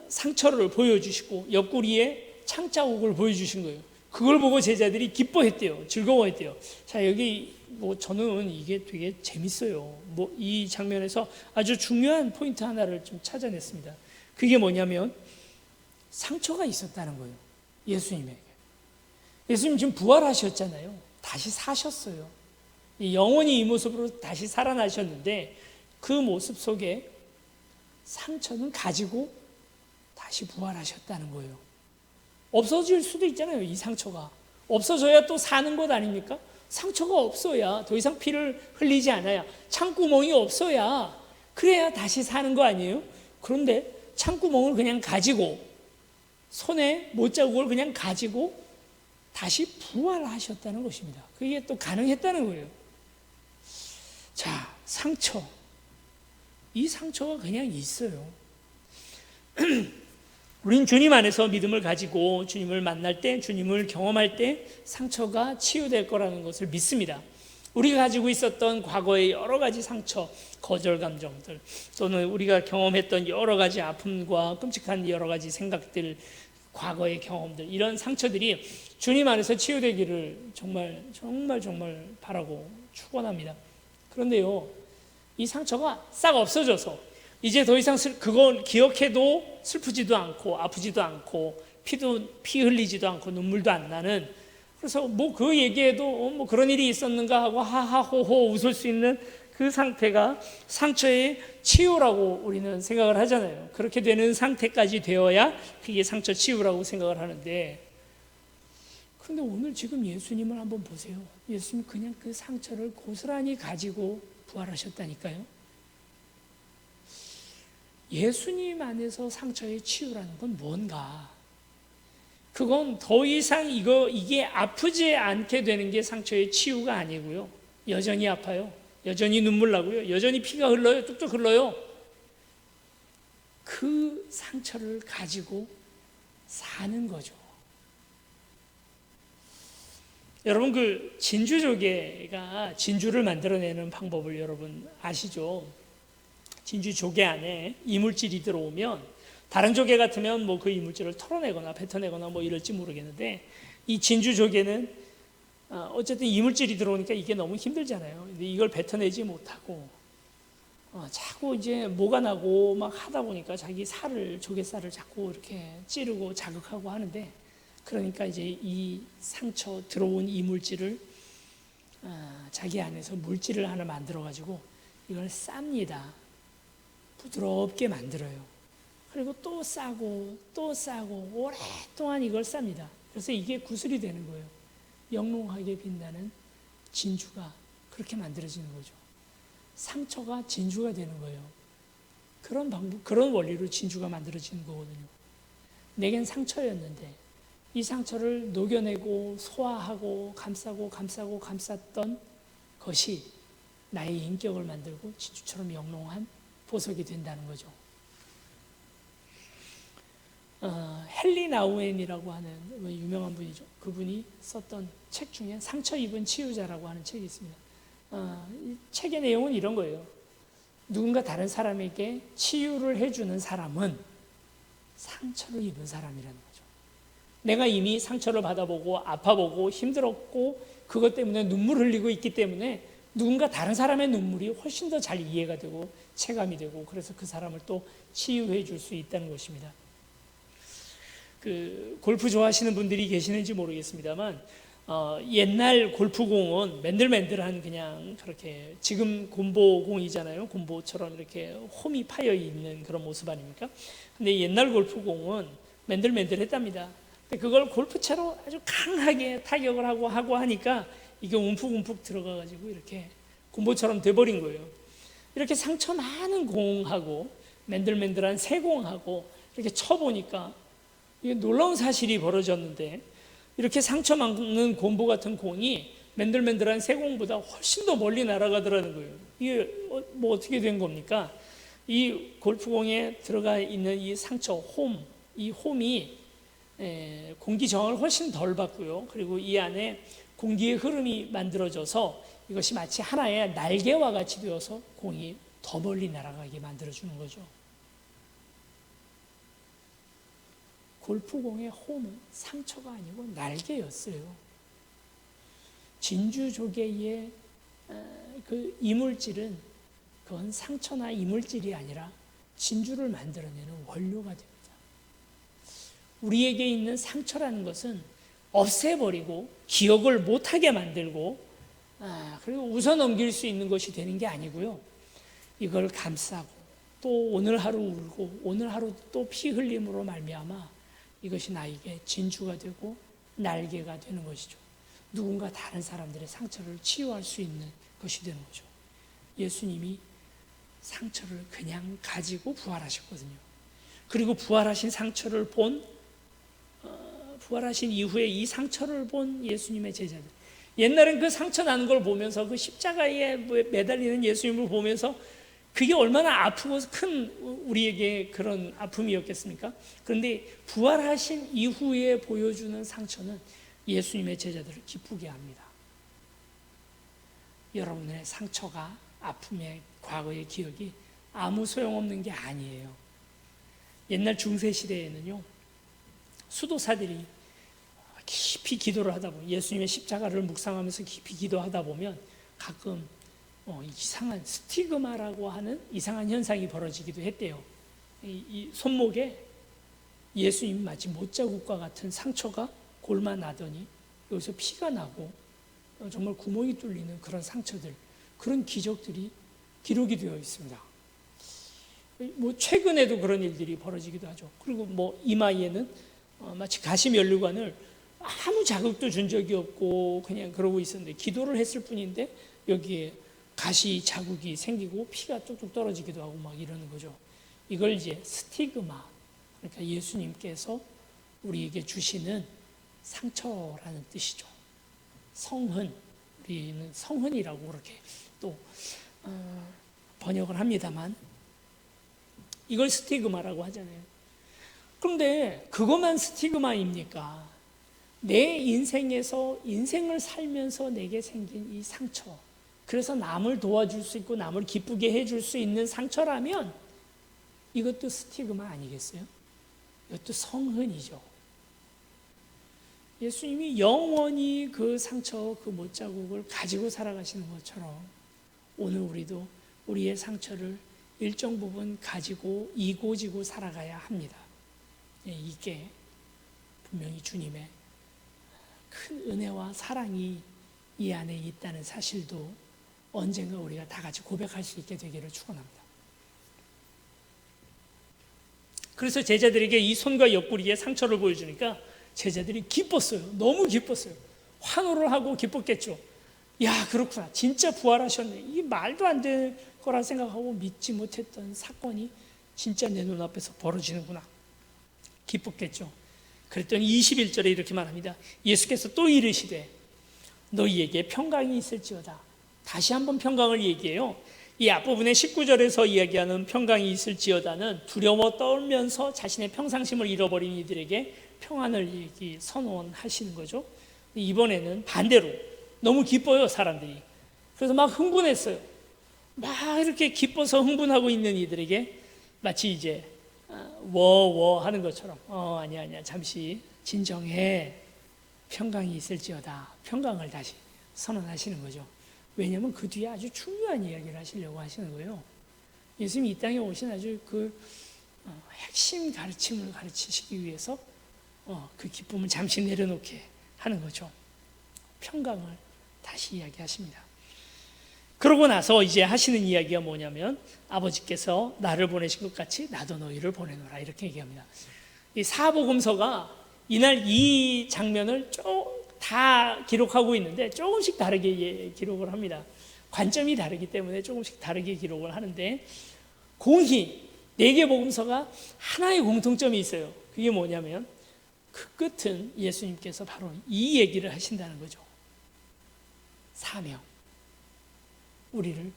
상처를 보여주시고 옆구리에 창자국을 보여주신 거예요. 그걸 보고 제자들이 기뻐했대요. 즐거워했대요. 자, 여기 저는 이게 되게 재밌어요. 이 장면에서 아주 중요한 포인트 하나를 좀 찾아냈습니다. 그게 뭐냐면 상처가 있었다는 거예요. 예수님에게. 예수님 지금 부활하셨잖아요. 다시 사셨어요. 영원히 이 모습으로 다시 살아나셨는데 그 모습 속에 상처는 가지고 다시 부활하셨다는 거예요. 없어질 수도 있잖아요. 이 상처가 없어져야 또 사는 것 아닙니까? 상처가 없어야, 더 이상 피를 흘리지 않아야, 창구멍이 없어야, 그래야 다시 사는 거 아니에요? 그런데 창구멍을 그냥 가지고, 손에 못자국을 그냥 가지고 다시 부활하셨다는 것입니다. 그게 또 가능했다는 거예요. 자, 상처. 이 상처가 그냥 있어요. 우린 주님 안에서 믿음을 가지고 주님을 만날 때, 주님을 경험할 때 상처가 치유될 거라는 것을 믿습니다. 우리가 가지고 있었던 과거의 여러 가지 상처, 거절 감정들, 또는 우리가 경험했던 여러 가지 아픔과 끔찍한 여러 가지 생각들, 과거의 경험들, 이런 상처들이 주님 안에서 치유되기를 정말 바라고 축원합니다. 그런데요, 이 상처가 싹 없어져서 이제 더 이상 그걸 기억해도 슬프지도 않고 아프지도 않고 피 흘리지도 않고 눈물도 안 나는, 그래서 그 얘기해도 그런 일이 있었는가 하고 하하호호 웃을 수 있는 그 상태가 상처의 치유라고 우리는 생각을 하잖아요. 그렇게 되는 상태까지 되어야 그게 상처 치유라고 생각을 하는데, 그런데 오늘 지금 예수님을 한번 보세요. 예수님 그냥 그 상처를 고스란히 가지고 부활하셨다니까요. 예수님 안에서 상처의 치유라는 건 뭔가? 그건 더 이상 이게 아프지 않게 되는 게 상처의 치유가 아니고요. 여전히 아파요. 여전히 눈물 나고요. 여전히 피가 흘러요. 뚝뚝 흘러요. 그 상처를 가지고 사는 거죠. 여러분, 그 진주조개가 진주를 만들어내는 방법을 여러분 아시죠? 진주조개 안에 이물질이 들어오면 다른 조개 같으면 뭐 그 이물질을 털어내거나 뱉어내거나 뭐 이럴지 모르겠는데, 이 진주조개는 어쨌든 이물질이 들어오니까 이게 너무 힘들잖아요. 근데 이걸 뱉어내지 못하고 자꾸 이제 뭐가 나고 막 하다 보니까 자기 조개살을 자꾸 이렇게 찌르고 자극하고 하는데, 그러니까 이제 이 상처 들어온 이물질을 자기 안에서 물질을 하나 만들어 가지고 이걸 쌉니다. 부드럽게 만들어요. 그리고 또 싸고 또 싸고 오랫동안 이걸 쌉니다. 그래서 이게 구슬이 되는 거예요. 영롱하게 빛나는 진주가 그렇게 만들어지는 거죠. 상처가 진주가 되는 거예요. 그런 방법, 그런 원리로 진주가 만들어지는 거거든요. 내겐 상처였는데 이 상처를 녹여내고 소화하고 감쌌던 것이 나의 인격을 만들고 진주처럼 영롱한 보석이 된다는 거죠. 헨리 나우엔이라고 하는 유명한 분이죠. 그분이 썼던 책 중에 상처 입은 치유자라고 하는 책이 있습니다. 이 책의 내용은 이런 거예요. 누군가 다른 사람에게 치유를 해주는 사람은 상처를 입은 사람이라는 거죠. 내가 이미 상처를 받아보고 아파보고 힘들었고 그것 때문에 눈물 흘리고 있기 때문에 누군가 다른 사람의 눈물이 훨씬 더 잘 이해가 되고 체감이 되고, 그래서 그 사람을 또 치유해 줄 수 있다는 것입니다. 그 골프 좋아하시는 분들이 계시는지 모르겠습니다만 옛날 골프공은 맨들맨들한 그냥 그렇게, 지금 곰보공이잖아요. 곰보처럼 이렇게 홈이 파여 있는 그런 모습 아닙니까? 근데 옛날 골프공은 맨들맨들했답니다. 근데 그걸 골프채로 아주 강하게 타격을 하고 하니까 이게 움푹움푹 들어가가지고 이렇게 곰보처럼 돼버린 거예요. 이렇게 상처 많은 공하고 맨들맨들한 새 공하고 이렇게 쳐보니까 이게 놀라운 사실이 벌어졌는데, 이렇게 상처 많은 곰보 같은 공이 맨들맨들한 새 공보다 훨씬 더 멀리 날아가더라는 거예요. 이게 뭐 어떻게 된 겁니까? 이 골프공에 들어가 있는 이 상처 이 홈이 공기 저항을 훨씬 덜 받고요. 그리고 이 안에 공기의 흐름이 만들어져서 이것이 마치 하나의 날개와 같이 되어서 공이 더 멀리 날아가게 만들어주는 거죠. 골프공의 홈은 상처가 아니고 날개였어요. 진주조개의 그 이물질은 그건 상처나 이물질이 아니라 진주를 만들어내는 원료가 됩니다. 우리에게 있는 상처라는 것은 없애버리고 기억을 못하게 만들고 그리고 웃어넘길 수 있는 것이 되는 게 아니고요. 이걸 감싸고 또 오늘 하루 울고 오늘 하루 또 피 흘림으로 말미암아 이것이 나에게 진주가 되고 날개가 되는 것이죠. 누군가 다른 사람들의 상처를 치유할 수 있는 것이 되는 거죠. 예수님이 상처를 그냥 가지고 부활하셨거든요. 그리고 부활하신 부활하신 이후에 이 상처를 본 예수님의 제자들, 옛날엔 그 상처 나는 걸 보면서 그 십자가에 매달리는 예수님을 보면서 그게 얼마나 아프고 큰 우리에게 그런 아픔이었겠습니까? 그런데 부활하신 이후에 보여주는 상처는 예수님의 제자들을 기쁘게 합니다. 여러분의 상처가, 아픔의 과거의 기억이 아무 소용없는 게 아니에요. 옛날 중세시대에는요, 수도사들이 깊이 기도를 하다 보면, 예수님의 십자가를 묵상하면서 깊이 기도하다 보면 가끔 이상한 스티그마라고 하는 이상한 현상이 벌어지기도 했대요. 이 손목에 예수님 마치 못자국과 같은 상처가 골마 나더니 여기서 피가 나고 정말 구멍이 뚫리는 그런 상처들, 그런 기적들이 기록이 되어 있습니다. 뭐 최근에도 그런 일들이 벌어지기도 하죠. 그리고 뭐 이마에는 마치 가시면류관을 아무 자극도 준 적이 없고 그냥 그러고 있었는데 기도를 했을 뿐인데 여기에 가시 자국이 생기고 피가 뚝뚝 떨어지기도 하고 막 이러는 거죠. 이걸 이제 스티그마, 그러니까 예수님께서 우리에게 주시는 상처라는 뜻이죠. 성흔, 우리는 성흔이라고 그렇게 또 번역을 합니다만 이걸 스티그마라고 하잖아요. 그런데 그것만 스티그마입니까? 내 인생에서 인생을 살면서 내게 생긴 이 상처, 그래서 남을 도와줄 수 있고 남을 기쁘게 해줄 수 있는 상처라면 이것도 스티그마 아니겠어요? 이것도 성흔이죠. 예수님이 영원히 그 상처, 그 못자국을 가지고 살아가시는 것처럼 오늘 우리도 우리의 상처를 일정 부분 가지고 이고지고 살아가야 합니다. 이게 분명히 주님의 큰 은혜와 사랑이 이 안에 있다는 사실도 언젠가 우리가 다 같이 고백할 수 있게 되기를 축원합니다. 그래서 제자들에게 이 손과 옆구리에 상처를 보여주니까 제자들이 기뻤어요. 너무 기뻤어요. 환호를 하고 기뻤겠죠. 야, 그렇구나. 진짜 부활하셨네. 이게 말도 안 될 거라 생각하고 믿지 못했던 사건이 진짜 내 눈앞에서 벌어지는구나. 기뻤겠죠. 그랬더니 21절에 이렇게 말합니다. 예수께서 또 이르시되 너희에게 평강이 있을지어다. 다시 한번 평강을 얘기해요. 이 앞부분에 19절에서 이야기하는 평강이 있을지어다는 두려워 떨면서 자신의 평상심을 잃어버린 이들에게 평안을 선언하시는 거죠. 이번에는 반대로 너무 기뻐요, 사람들이. 그래서 막 흥분했어요. 막 이렇게 기뻐서 흥분하고 있는 이들에게 마치 이제 워워 하는 것처럼 아니야 잠시 진정해, 평강이 있을지어다. 평강을 다시 선언하시는 거죠. 왜냐하면 그 뒤에 아주 중요한 이야기를 하시려고 하시는 거예요. 예수님이 이 땅에 오신 아주 그 핵심 가르침을 가르치시기 위해서 그 기쁨을 잠시 내려놓게 하는 거죠. 평강을 다시 이야기하십니다. 그러고 나서 이제 하시는 이야기가 뭐냐면 아버지께서 나를 보내신 것 같이 나도 너희를 보내노라 이렇게 얘기합니다. 이 사복음서가 이날 이 장면을 다 기록하고 있는데 조금씩 다르게 기록을 합니다. 관점이 다르기 때문에 조금씩 다르게 기록을 하는데 공히 4개 복음서가 하나의 공통점이 있어요. 그게 뭐냐면 그 끝은 예수님께서 바로 이 얘기를 하신다는 거죠. 사명, 우리를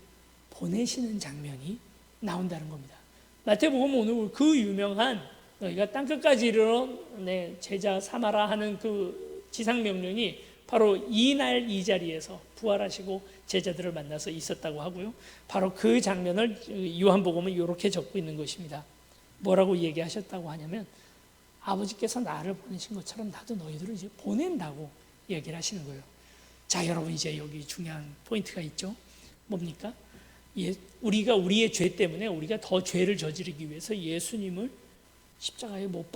보내시는 장면이 나온다는 겁니다. 마태복음 오늘 그 유명한 너희가 땅끝까지 이르러 내 제자 삼아라 하는 그 지상명령이 바로 이날 이 자리에서 부활하시고 제자들을 만나서 있었다고 하고요. 바로 그 장면을 요한복음은 이렇게 적고 있는 것입니다. 뭐라고 얘기하셨다고 하냐면 아버지께서 나를 보내신 것처럼 나도 너희들을 이제 보낸다고 얘기를 하시는 거예요. 자, 여러분 이제 여기 중요한 포인트가 있죠. 뭡니까? 우리가 우리의 죄 때문에 우리가 더 죄를 저지르기 위해서 예수님을 십자가에 못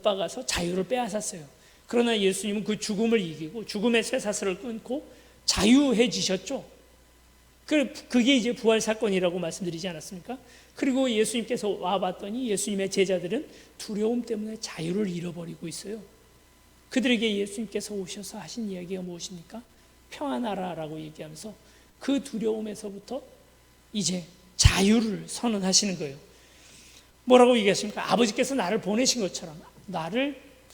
박아서 자유를 빼앗았어요. 그러나 예수님은 그 죽음을 이기고 죽음의 쇠사슬을 끊고 자유해지셨죠. 그게 이제 부활 사건이라고 말씀드리지 않았습니까? 그리고 예수님께서 와봤더니 예수님의 제자들은 두려움 때문에 자유를 잃어버리고 있어요. 그들에게 예수님께서 오셔서 하신 이야기가 무엇입니까? 평안하라라고 얘기하면서 그 두려움에서부터 이제 자유를 선언하시는 거예요. 뭐라고 얘기하십니까? 아버지께서 나를 보내신 것처럼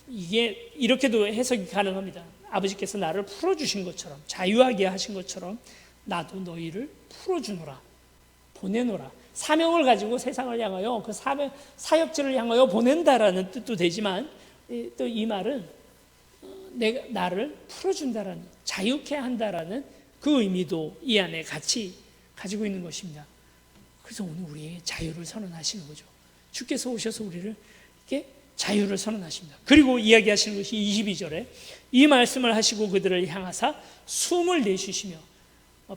이게 이렇게도 해석이 가능합니다. 아버지께서 나를 풀어주신 것처럼, 자유하게 하신 것처럼 나도 너희를 풀어주노라, 보내노라. 사명을 가지고 세상을 향하여 그 사역지를 향하여 보낸다라는 뜻도 되지만 또 이 말은 나를 풀어준다라는, 자유케 한다라는 그 의미도 이 안에 같이 가지고 있는 것입니다. 그래서 오늘 우리의 자유를 선언하시는 거죠. 주께서 오셔서 우리를 이렇게 자유를 선언하십니다. 그리고 이야기하시는 것이 22절에 이 말씀을 하시고 그들을 향하사 숨을 내쉬시며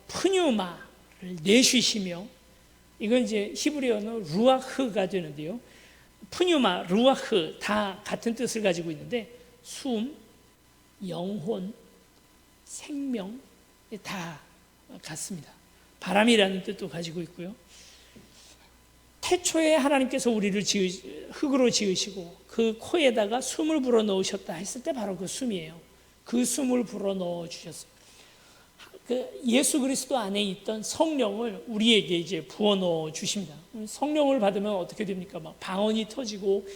푸뉴마를 내쉬시며, 이건 이제 히브리어는 루아흐가 되는데요. 푸뉴마, 루아흐 다 같은 뜻을 가지고 있는데 숨, 영혼, 생명 다 같습니다. 바람이라는 뜻도 가지고 있고요. 태초에 하나님께서 우리를 흙으로 지으시고 그 코에다가 숨을 불어 넣으셨다 했을 때 바로 그 숨이에요. 그 숨을 불어 넣어 주셨어요. 그 예수 그리스도 안에 있던 성령을 우리에게 이제 부어넣어 주십니다. 성령을 받으면 어떻게 됩니까? 막 방언이 터지고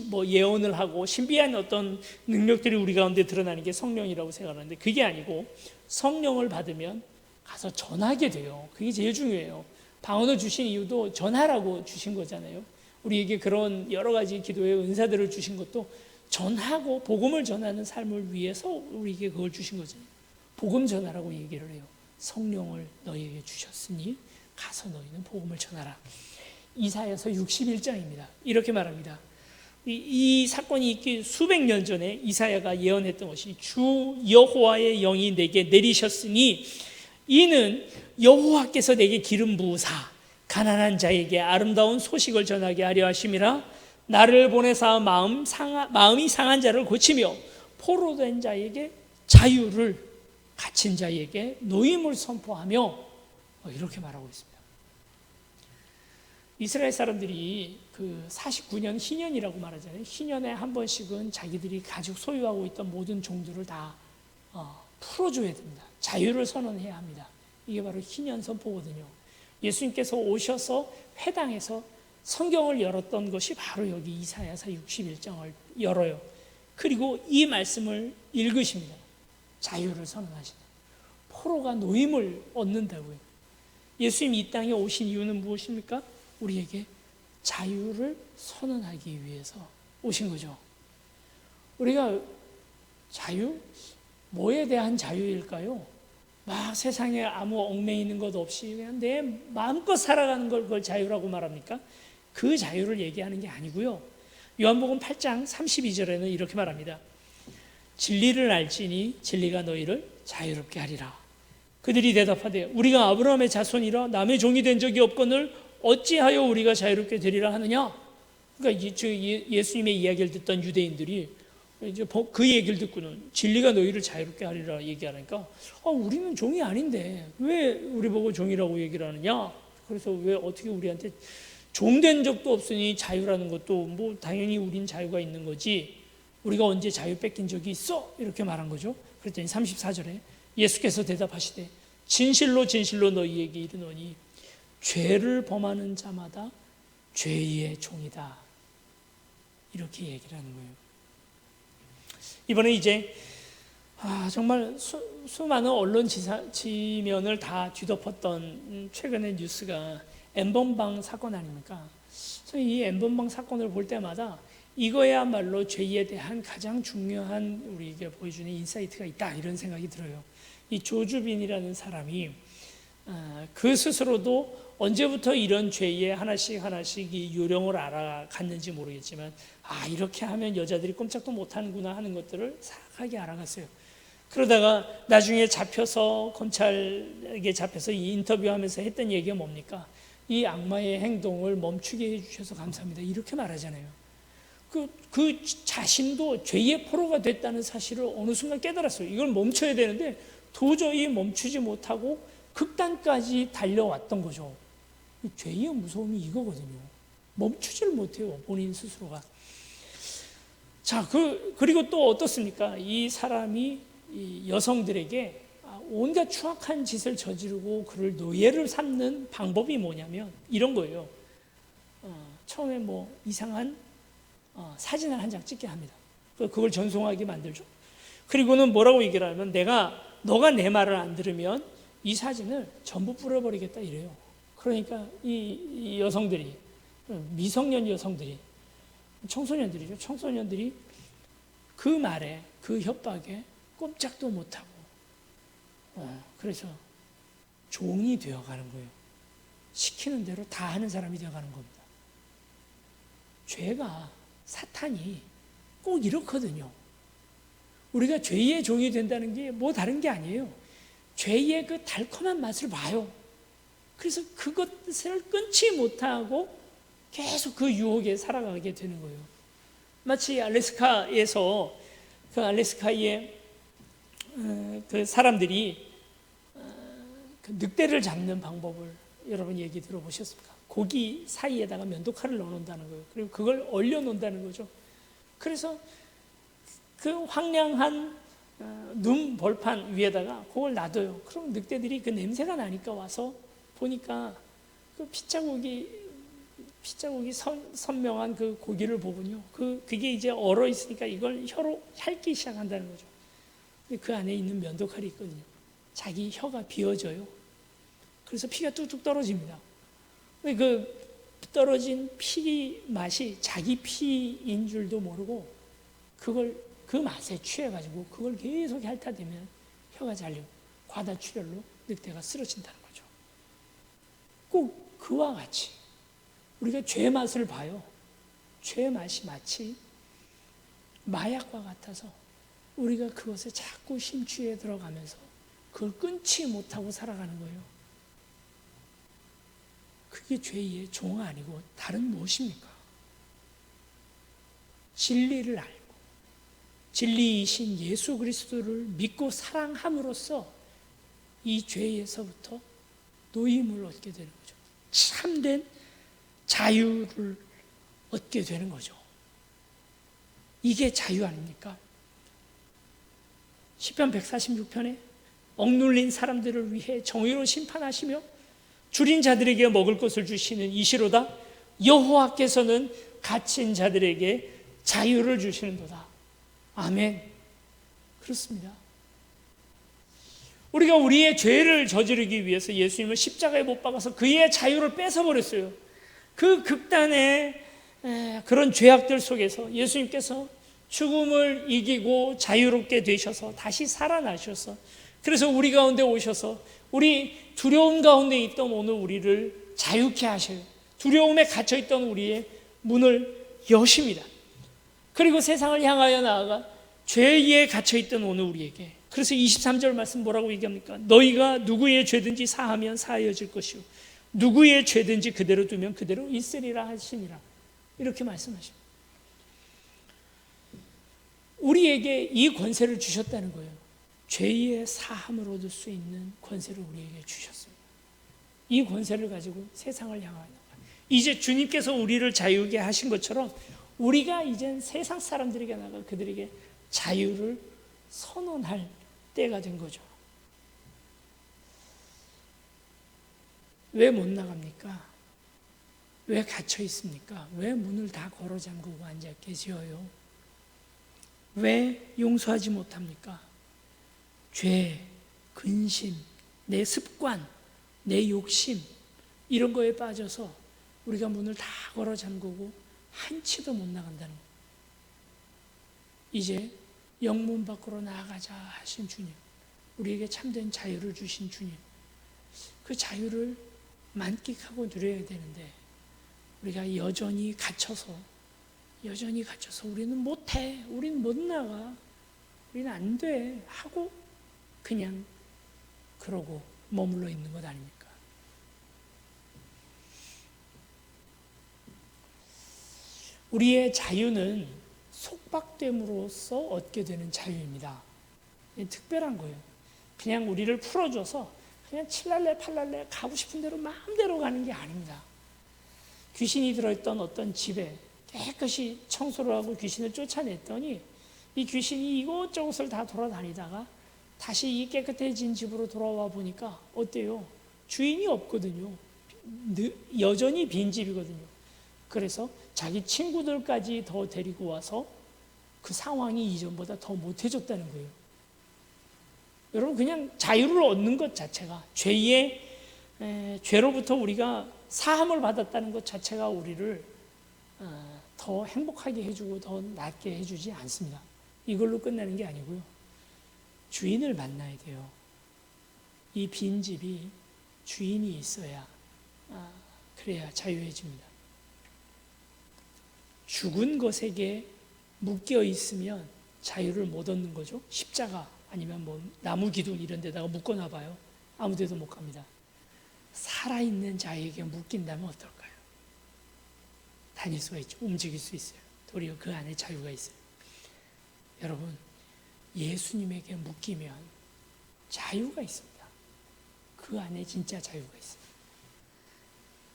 뭐 예언을 하고 신비한 어떤 능력들이 우리 가운데 드러나는 게 성령이라고 생각하는데, 그게 아니고 성령을 받으면 가서 전하게 돼요. 그게 제일 중요해요. 방언을 주신 이유도 전하라고 주신 거잖아요. 우리에게 그런 여러 가지 기도의 은사들을 주신 것도 전하고 복음을 전하는 삶을 위해서 우리에게 그걸 주신 거잖아요. 복음 전하라고 얘기를 해요. 성령을 너희에게 주셨으니 가서 너희는 복음을 전하라. 이사야서 61장입니다. 이렇게 말합니다. 이 사건이 있기 수백 년 전에 이사야가 예언했던 것이, 주 여호와의 영이 내게 내리셨으니 이는 여호와께서 내게 기름 부으사 가난한 자에게 아름다운 소식을 전하게 하려 하심이라. 나를 보내사 마음이 상한 자를 고치며 포로된 자에게 자유를, 갇힌 자에게 노임을 선포하며, 이렇게 말하고 있습니다. 이스라엘 사람들이 그 49년 희년이라고 말하잖아요. 희년에 한 번씩은 자기들이 가지고 소유하고 있던 모든 종들을 다 풀어줘야 됩니다. 자유를 선언해야 합니다. 이게 바로 희년 선포거든요. 예수님께서 오셔서 회당에서 성경을 열었던 것이 바로 여기 이사야서 61장을 열어요. 그리고 이 말씀을 읽으십니다. 자유를 선언하신다. 포로가 노임을 얻는다고요. 예수님이 이 땅에 오신 이유는 무엇입니까? 우리에게 자유를 선언하기 위해서 오신 거죠. 우리가 자유? 뭐에 대한 자유일까요? 막 세상에 아무 얽매이는 것 없이 그냥 내 마음껏 살아가는 걸 그걸 자유라고 말합니까? 그 자유를 얘기하는 게 아니고요. 요한복음 8장 32절에는 이렇게 말합니다. 진리를 알지니 진리가 너희를 자유롭게 하리라. 그들이 대답하되 우리가 아브라함의 자손이라 남의 종이 된 적이 없거늘 어찌하여 우리가 자유롭게 되리라 하느냐. 그러니까 예수님의 이야기를 듣던 유대인들이 이제 그 얘기를 듣고는 진리가 너희를 자유롭게 하리라 얘기하니까, 우리는 종이 아닌데 왜 우리 보고 종이라고 얘기를 하느냐. 그래서 왜 어떻게 우리한테 종된 적도 없으니 자유라는 것도 뭐 당연히 우린 자유가 있는 거지, 우리가 언제 자유 뺏긴 적이 있어? 이렇게 말한 거죠. 그랬더니 34절에 예수께서 대답하시되 진실로 진실로 너희에게 이르노니 죄를 범하는 자마다 죄의 종이다. 이렇게 얘기를 하는 거예요. 이번에 이제 정말 수많은 언론 지면을 다 뒤덮었던 최근의 뉴스가 엠번방 사건 아닙니까? 그래서 이 엠번방 사건을 볼 때마다 이거야말로 죄에 대한 가장 중요한 우리에게 보여주는 인사이트가 있다, 이런 생각이 들어요. 이 조주빈이라는 사람이 그 스스로도 언제부터 이런 죄에 하나씩 이 요령을 알아갔는지 모르겠지만, 이렇게 하면 여자들이 꼼짝도 못하는구나 하는 것들을 사악하게 알아갔어요. 그러다가 나중에 잡혀서 검찰에게 잡혀서 이 인터뷰하면서 했던 얘기가 뭡니까? 이 악마의 행동을 멈추게 해주셔서 감사합니다, 이렇게 말하잖아요. 그 자신도 죄의 포로가 됐다는 사실을 어느 순간 깨달았어요. 이걸 멈춰야 되는데 도저히 멈추지 못하고 극단까지 달려왔던 거죠. 죄의 무서움이 이거거든요. 멈추지를 못해요, 본인 스스로가. 자, 그리고 또 어떻습니까? 이 사람이 이 여성들에게 온갖 추악한 짓을 저지르고 그를 노예를 삼는 방법이 뭐냐면 이런 거예요. 처음에 뭐 이상한 사진을 한 장 찍게 합니다. 그걸 전송하게 만들죠. 그리고는 뭐라고 얘기를 하면, 너가 내 말을 안 들으면 이 사진을 전부 뿌려버리겠다 이래요. 그러니까 이 여성들이, 미성년 여성들이, 청소년들이죠. 청소년들이 그 말에, 그 협박에 꼼짝도 못하고, 그래서 종이 되어가는 거예요. 시키는 대로 다 하는 사람이 되어가는 겁니다. 죄가, 사탄이 꼭 이렇거든요. 우리가 죄의 종이 된다는 게 뭐 다른 게 아니에요. 죄의 그 달콤한 맛을 봐요. 그래서 그것을 끊지 못하고 계속 그 유혹에 살아가게 되는 거예요. 마치 알래스카에서 그 알래스카의 그 사람들이 그 늑대를 잡는 방법을 여러분 얘기 들어보셨습니까? 고기 사이에다가 면도칼을 넣어놓는다는 거예요. 그리고 그걸 얼려놓는다는 거죠. 그래서 그 황량한 눈 벌판 위에다가 그걸 놔둬요. 그럼 늑대들이 그 냄새가 나니까 와서 보니까 그 피자국이 선명한 그 고기를 보군요. 그게 이제 얼어 있으니까 이걸 혀로 핥기 시작한다는 거죠. 근데 그 안에 있는 면도칼이 있거든요. 자기 혀가 비어져요. 그래서 피가 뚝뚝 떨어집니다. 근데 그 떨어진 피 맛이 자기 피인 줄도 모르고 그 맛에 취해가지고 그걸 계속 핥아대면 혀가 잘려 과다출혈로 늑대가 쓰러진다는 거죠. 꼭 그와 같이 우리가 죄 맛을 봐요. 죄 맛이 마치 마약과 같아서 우리가 그것에 자꾸 심취해 들어가면서 그걸 끊지 못하고 살아가는 거예요. 그게 죄의 종 아니고 다른 무엇입니까? 진리를 알고 진리이신 예수 그리스도를 믿고 사랑함으로써 이 죄에서부터 노임을 얻게 되는 거죠. 참된 자유를 얻게 되는 거죠. 이게 자유 아닙니까? 시편 146편에 억눌린 사람들을 위해 정의로 심판하시며 줄인 자들에게 먹을 것을 주시는 이시로다. 여호와께서는 갇힌 자들에게 자유를 주시는도다. 아멘. 그렇습니다. 우리가 우리의 죄를 저지르기 위해서 예수님을 십자가에 못 박아서 그의 자유를 뺏어버렸어요. 그 극단의 그런 죄악들 속에서 예수님께서 죽음을 이기고 자유롭게 되셔서 다시 살아나셔서 그래서 우리 가운데 오셔서 우리 두려움 가운데 있던 오늘 우리를 자유케 하셔요. 두려움에 갇혀있던 우리의 문을 여십니다. 그리고 세상을 향하여 나아가 죄에 갇혀있던 오늘 우리에게 그래서 23절 말씀 뭐라고 얘기합니까? 너희가 누구의 죄든지 사하면 사하여질 것이요 누구의 죄든지 그대로 두면 그대로 있으리라 하시니라. 이렇게 말씀하십니다. 우리에게 이 권세를 주셨다는 거예요. 죄의 사함을 얻을 수 있는 권세를 우리에게 주셨습니다. 이 권세를 가지고 세상을 향하여 이제 주님께서 우리를 자유하게 하신 것처럼 우리가 이젠 세상 사람들에게 나가 그들에게 자유를 선언할 때가 된 거죠. 왜 못 나갑니까? 왜 갇혀 있습니까? 왜 문을 다 걸어 잠그고 앉아 계세요? 왜 용서하지 못합니까? 죄, 근심, 내 습관, 내 욕심 이런 거에 빠져서 우리가 문을 다 걸어 잠그고 한치도 못 나간다는 거예요. 이제 영문 밖으로 나아가자 하신 주님, 우리에게 참된 자유를 주신 주님, 그 자유를 만끽하고 누려야 되는데 우리가 여전히 갇혀서 우리는 못해, 우리는 못 나가, 우리는 안 돼 하고 그냥 그러고 머물러 있는 것 아닙니까? 우리의 자유는 속박됨으로써 얻게 되는 자유입니다. 특별한 거예요. 그냥 우리를 풀어줘서 그냥 칠랄래 팔랄래 가고 싶은 대로 마음대로 가는 게 아닙니다. 귀신이 들어있던 어떤 집에 깨끗이 청소를 하고 귀신을 쫓아냈더니 이 귀신이 이곳저곳을 다 돌아다니다가 다시 이 깨끗해진 집으로 돌아와 보니까 어때요? 주인이 없거든요. 여전히 빈 집이거든요. 그래서 자기 친구들까지 더 데리고 와서 그 상황이 이전보다 더 못해졌다는 거예요. 여러분, 그냥 자유를 얻는 것 자체가 죄로부터 우리가 사함을 받았다는 것 자체가 우리를 더 행복하게 해주고 더 낫게 해주지 않습니다. 이걸로 끝나는 게 아니고요. 주인을 만나야 돼요. 이 빈집이 주인이 있어야 그래야 자유해집니다. 죽은 것에게 묶여 있으면 자유를 못 얻는 거죠. 십자가 아니면 뭐 나무 기둥 이런 데다가 묶어놔 봐요. 아무 데도 못 갑니다. 살아있는 자에게 묶인다면 어떨까요? 다닐 수가 있죠. 움직일 수 있어요. 도리어 그 안에 자유가 있어요. 여러분, 예수님에게 묶이면 자유가 있습니다. 그 안에 진짜 자유가 있어요.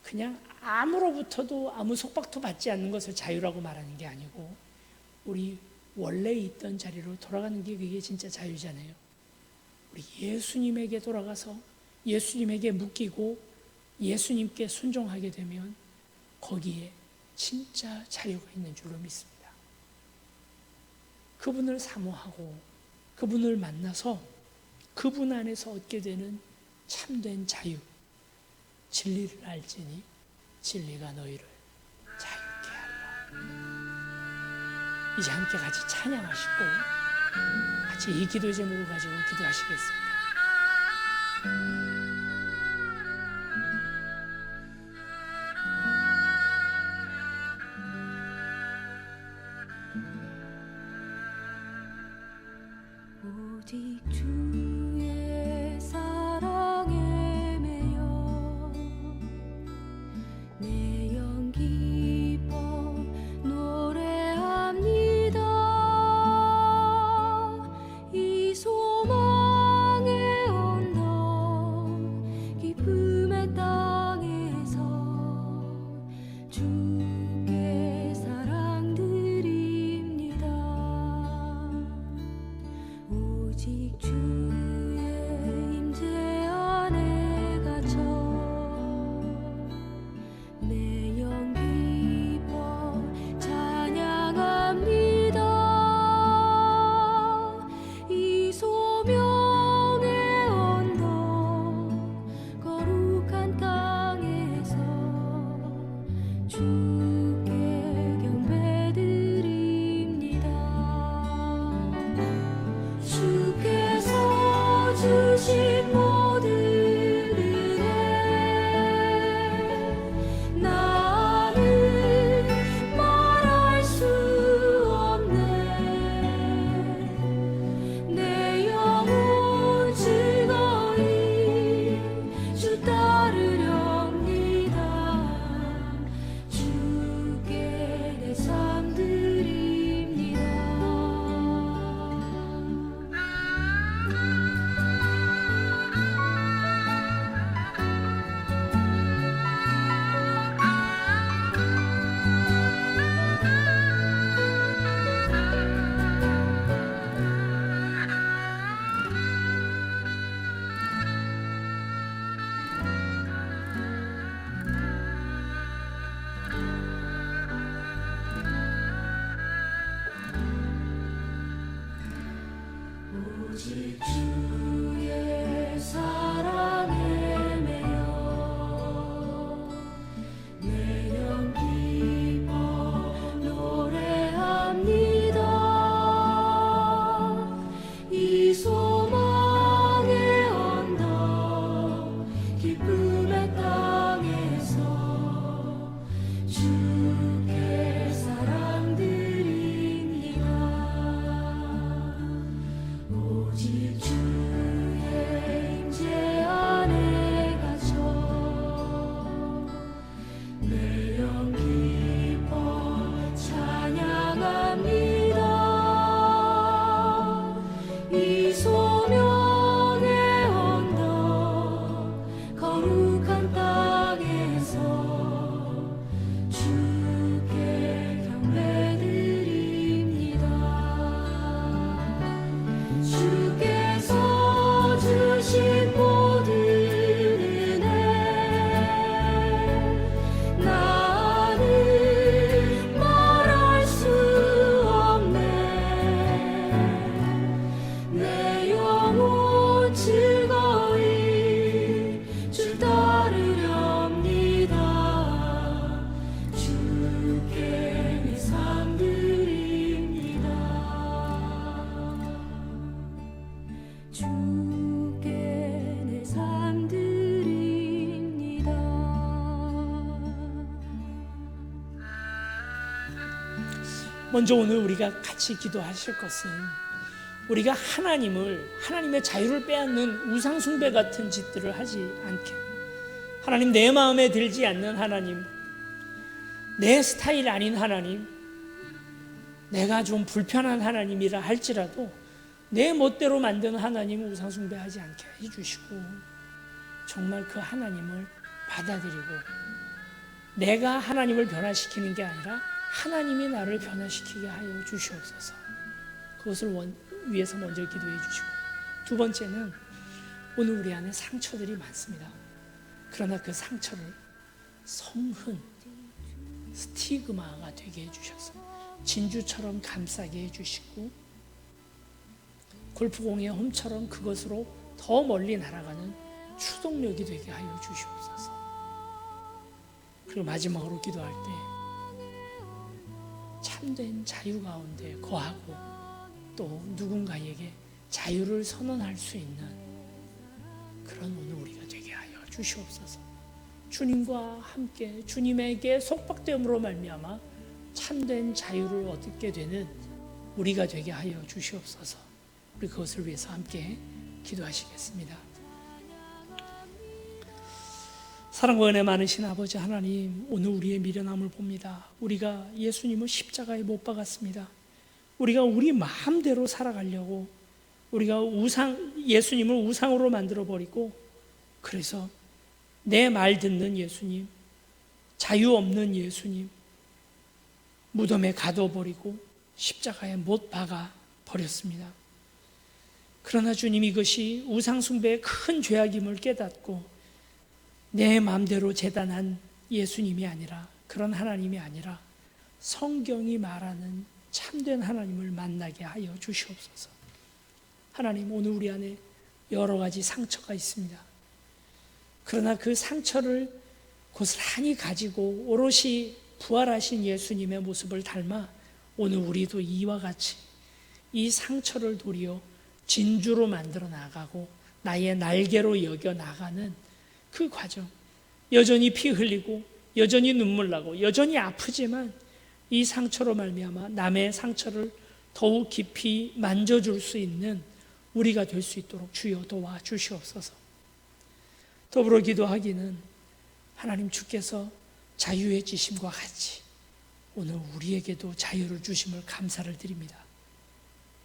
그냥 아무로부터도 아무 속박도 받지 않는 것을 자유라고 말하는 게 아니고 우리 원래 있던 자리로 돌아가는 게 그게 진짜 자유잖아요. 우리 예수님에게 돌아가서 예수님에게 묶이고 예수님께 순종하게 되면 거기에 진짜 자유가 있는 줄로 믿습니다. 그분을 사모하고 그분을 만나서 그분 안에서 얻게 되는 참된 자유, 진리를 알지니 진리가 너희를 자유케 하리라. 이제 함께 같이 찬양하시고 같이 이 기도 제목을 가지고 기도하시겠습니다. 오직 주의 사랑에 매여 내 영 기뻐 노래합니다. 이 소망의 언덕 기쁨의 땅에서 주께 사랑 드립니다. 오직 주의 임재 안에 갇혀 내 영 기뻐 찬양합니다. 이 소명의 언덕 거룩한 땅에서 주께 경배드립니다. 주께서 주신 모든 은혜 나는 말할 수 없네. 내 영혼 즐거이 주 따르렵니다. 주께 내 삶 드립니다. 오직 주의 사랑에 매여 내 영 기뻐 노래합니다. 이 소망의 언덕 기쁨의 땅에서 주께 사랑 드립니다. 오직 주의 임재 안에 갇혀 내 영 기뻐 찬양합니다. 이 소명의 언덕 거룩한 땅에서 주께 경배드립니다. 주께서 주신 모든 은혜 나는 말할 수 없네. 내 영혼 즐거이 주 따르렵니다. 주께 내 삶 드립니다. 주께 내 삶 드립니다. 먼저 오늘 우리가 같이 기도하실 것은 우리가 하나님의 자유를 빼앗는 우상숭배 같은 짓들을 하지 않게, 하나님, 내 마음에 들지 않는 하나님, 내 스타일 아닌 하나님, 내가 좀 불편한 하나님이라 할지라도 내 멋대로 만든 하나님 우상숭배하지 않게 해주시고, 정말 그 하나님을 받아들이고 내가 하나님을 변화시키는 게 아니라 하나님이 나를 변화시키게 하여 주시옵소서. 그것을 위해서 먼저 기도해 주시고, 두 번째는 오늘 우리 안에 상처들이 많습니다. 그러나 그 상처를 성흔, 스티그마가 되게 해주셔서 진주처럼 감싸게 해주시고, 골프공의 홈처럼 그것으로 더 멀리 날아가는 추동력이 되게 하여 주시옵소서. 그리고 마지막으로 기도할 때 참된 자유 가운데 거하고 또 누군가에게 자유를 선언할 수 있는 그런 오늘 우리가 되게 하여 주시옵소서. 주님과 함께 주님에게 속박됨으로 말미암아 참된 자유를 얻게 되는 우리가 되게 하여 주시옵소서. 우리 그것을 위해서 함께 기도하시겠습니다. 사랑과 은혜 많으신 아버지 하나님, 오늘 우리의 미련함을 봅니다. 우리가 예수님을 십자가에 못 박았습니다. 우리가 우리 마음대로 살아가려고 우리가 예수님을 우상으로 만들어버리고, 그래서 내 말 듣는 예수님, 자유 없는 예수님, 무덤에 가둬버리고 십자가에 못 박아 버렸습니다. 그러나 주님, 이것이 우상숭배의 큰 죄악임을 깨닫고 내 마음대로 재단한 예수님이 아니라, 그런 하나님이 아니라 성경이 말하는 참된 하나님을 만나게 하여 주시옵소서. 하나님, 오늘 우리 안에 여러 가지 상처가 있습니다. 그러나 그 상처를 고스란히 가지고 오롯이 부활하신 예수님의 모습을 닮아 오늘 우리도 이와 같이 이 상처를 도리어 진주로 만들어 나가고 나의 날개로 여겨 나가는 그 과정, 여전히 피 흘리고 여전히 눈물 나고 여전히 아프지만 이 상처로 말미암아 남의 상처를 더욱 깊이 만져줄 수 있는 우리가 될 수 있도록 주여 도와주시옵소서. 더불어 기도하기는 하나님, 주께서 자유의 지심과 같이 오늘 우리에게도 자유를 주심을 감사를 드립니다.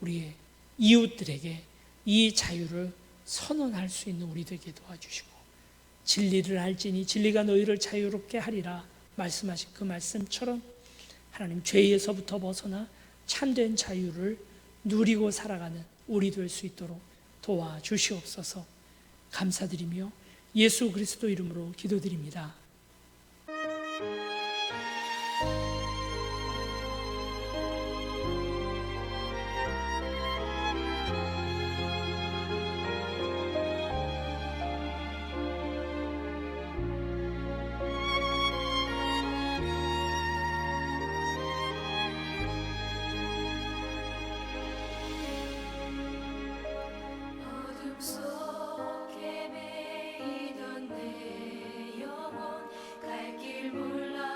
우리의 이웃들에게 이 자유를 선언할 수 있는 우리 되게 도와주시고, 진리를 알지니 진리가 너희를 자유롭게 하리라 말씀하신 그 말씀처럼 하나님, 죄에서부터 벗어나 참된 자유를 누리고 살아가는 우리 될 수 있도록 도와주시옵소서. 감사드리며 예수 그리스도 이름으로 기도드립니다. 어둠 속에 매이던 내 영혼 갈 길 몰라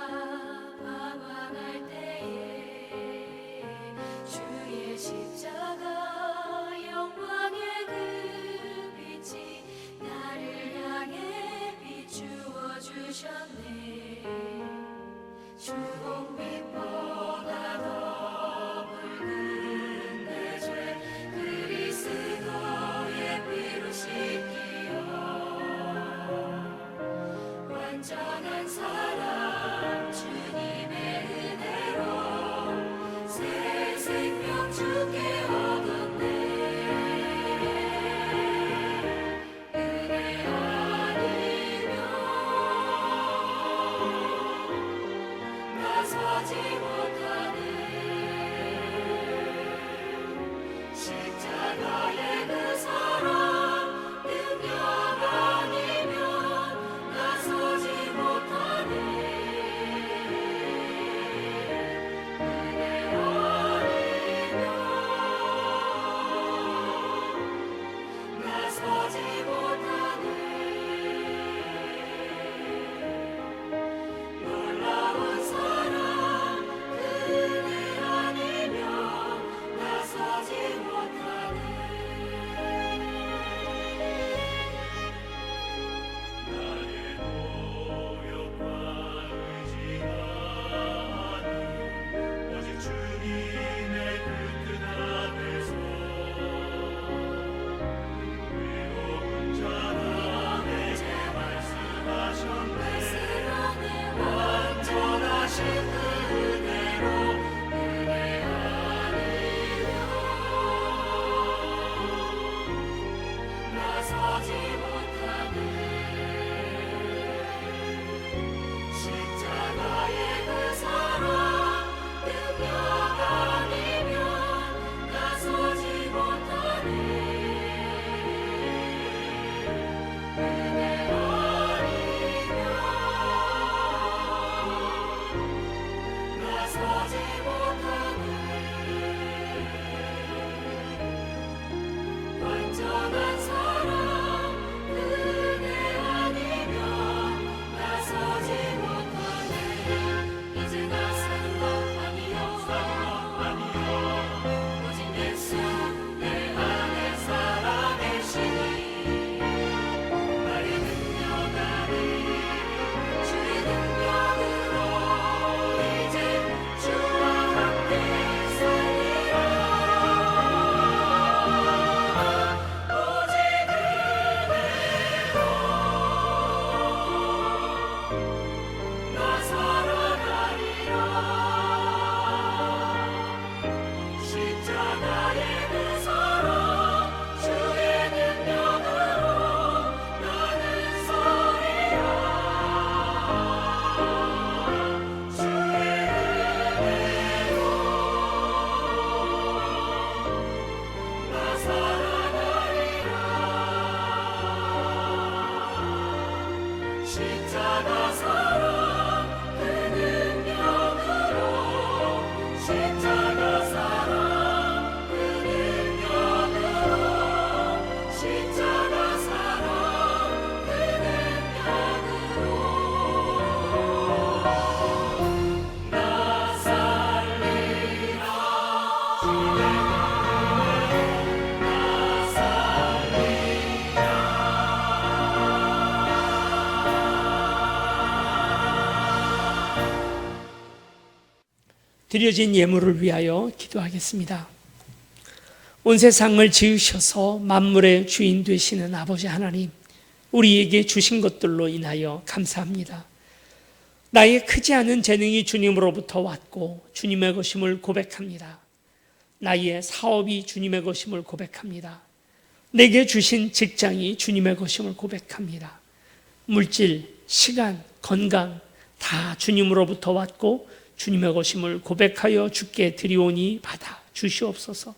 드려진 예물을 위하여 기도하겠습니다. 온 세상을 지으셔서 만물의 주인 되시는 아버지 하나님, 우리에게 주신 것들로 인하여 감사합니다. 나의 크지 않은 재능이 주님으로부터 왔고 주님의 것임을 고백합니다. 나의 사업이 주님의 것임을 고백합니다. 내게 주신 직장이 주님의 것임을 고백합니다. 물질, 시간, 건강 다 주님으로부터 왔고 주님의 것임을 고백하여 주께 드리오니 받아 주시옵소서.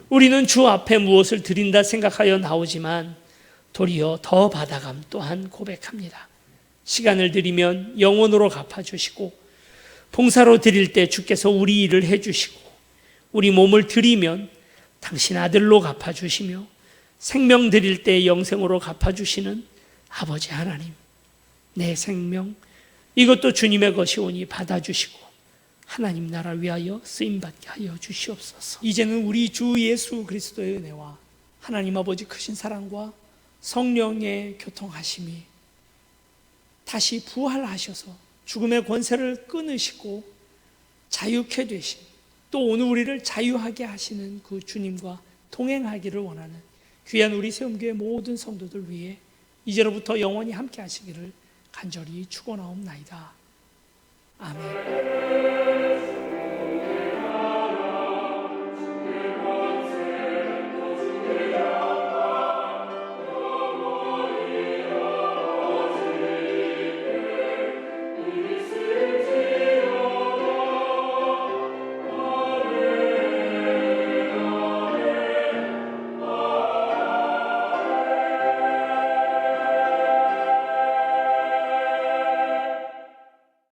우리는 주 앞에 무엇을 드린다 생각하여 나오지만 도리어 더 받아감 또한 고백합니다. 시간을 드리면 영원으로 갚아주시고, 봉사로 드릴 때 주께서 우리 일을 해주시고, 우리 몸을 드리면 당신 아들로 갚아주시며, 생명 드릴 때 영생으로 갚아주시는 아버지 하나님, 내 생명 이것도 주님의 것이오니 받아주시고 하나님 나라 위하여 쓰임받게 하여 주시옵소서. 이제는 우리 주 예수 그리스도의 은혜와 하나님 아버지 크신 사랑과 성령의 교통하심이 다시 부활하셔서 죽음의 권세를 끊으시고 자유케 되신, 또 오늘 우리를 자유하게 하시는 그 주님과 동행하기를 원하는 귀한 우리 세움교회 모든 성도들 위해 이제로부터 영원히 함께 하시기를 간절히 축원하옵나이다. 아멘.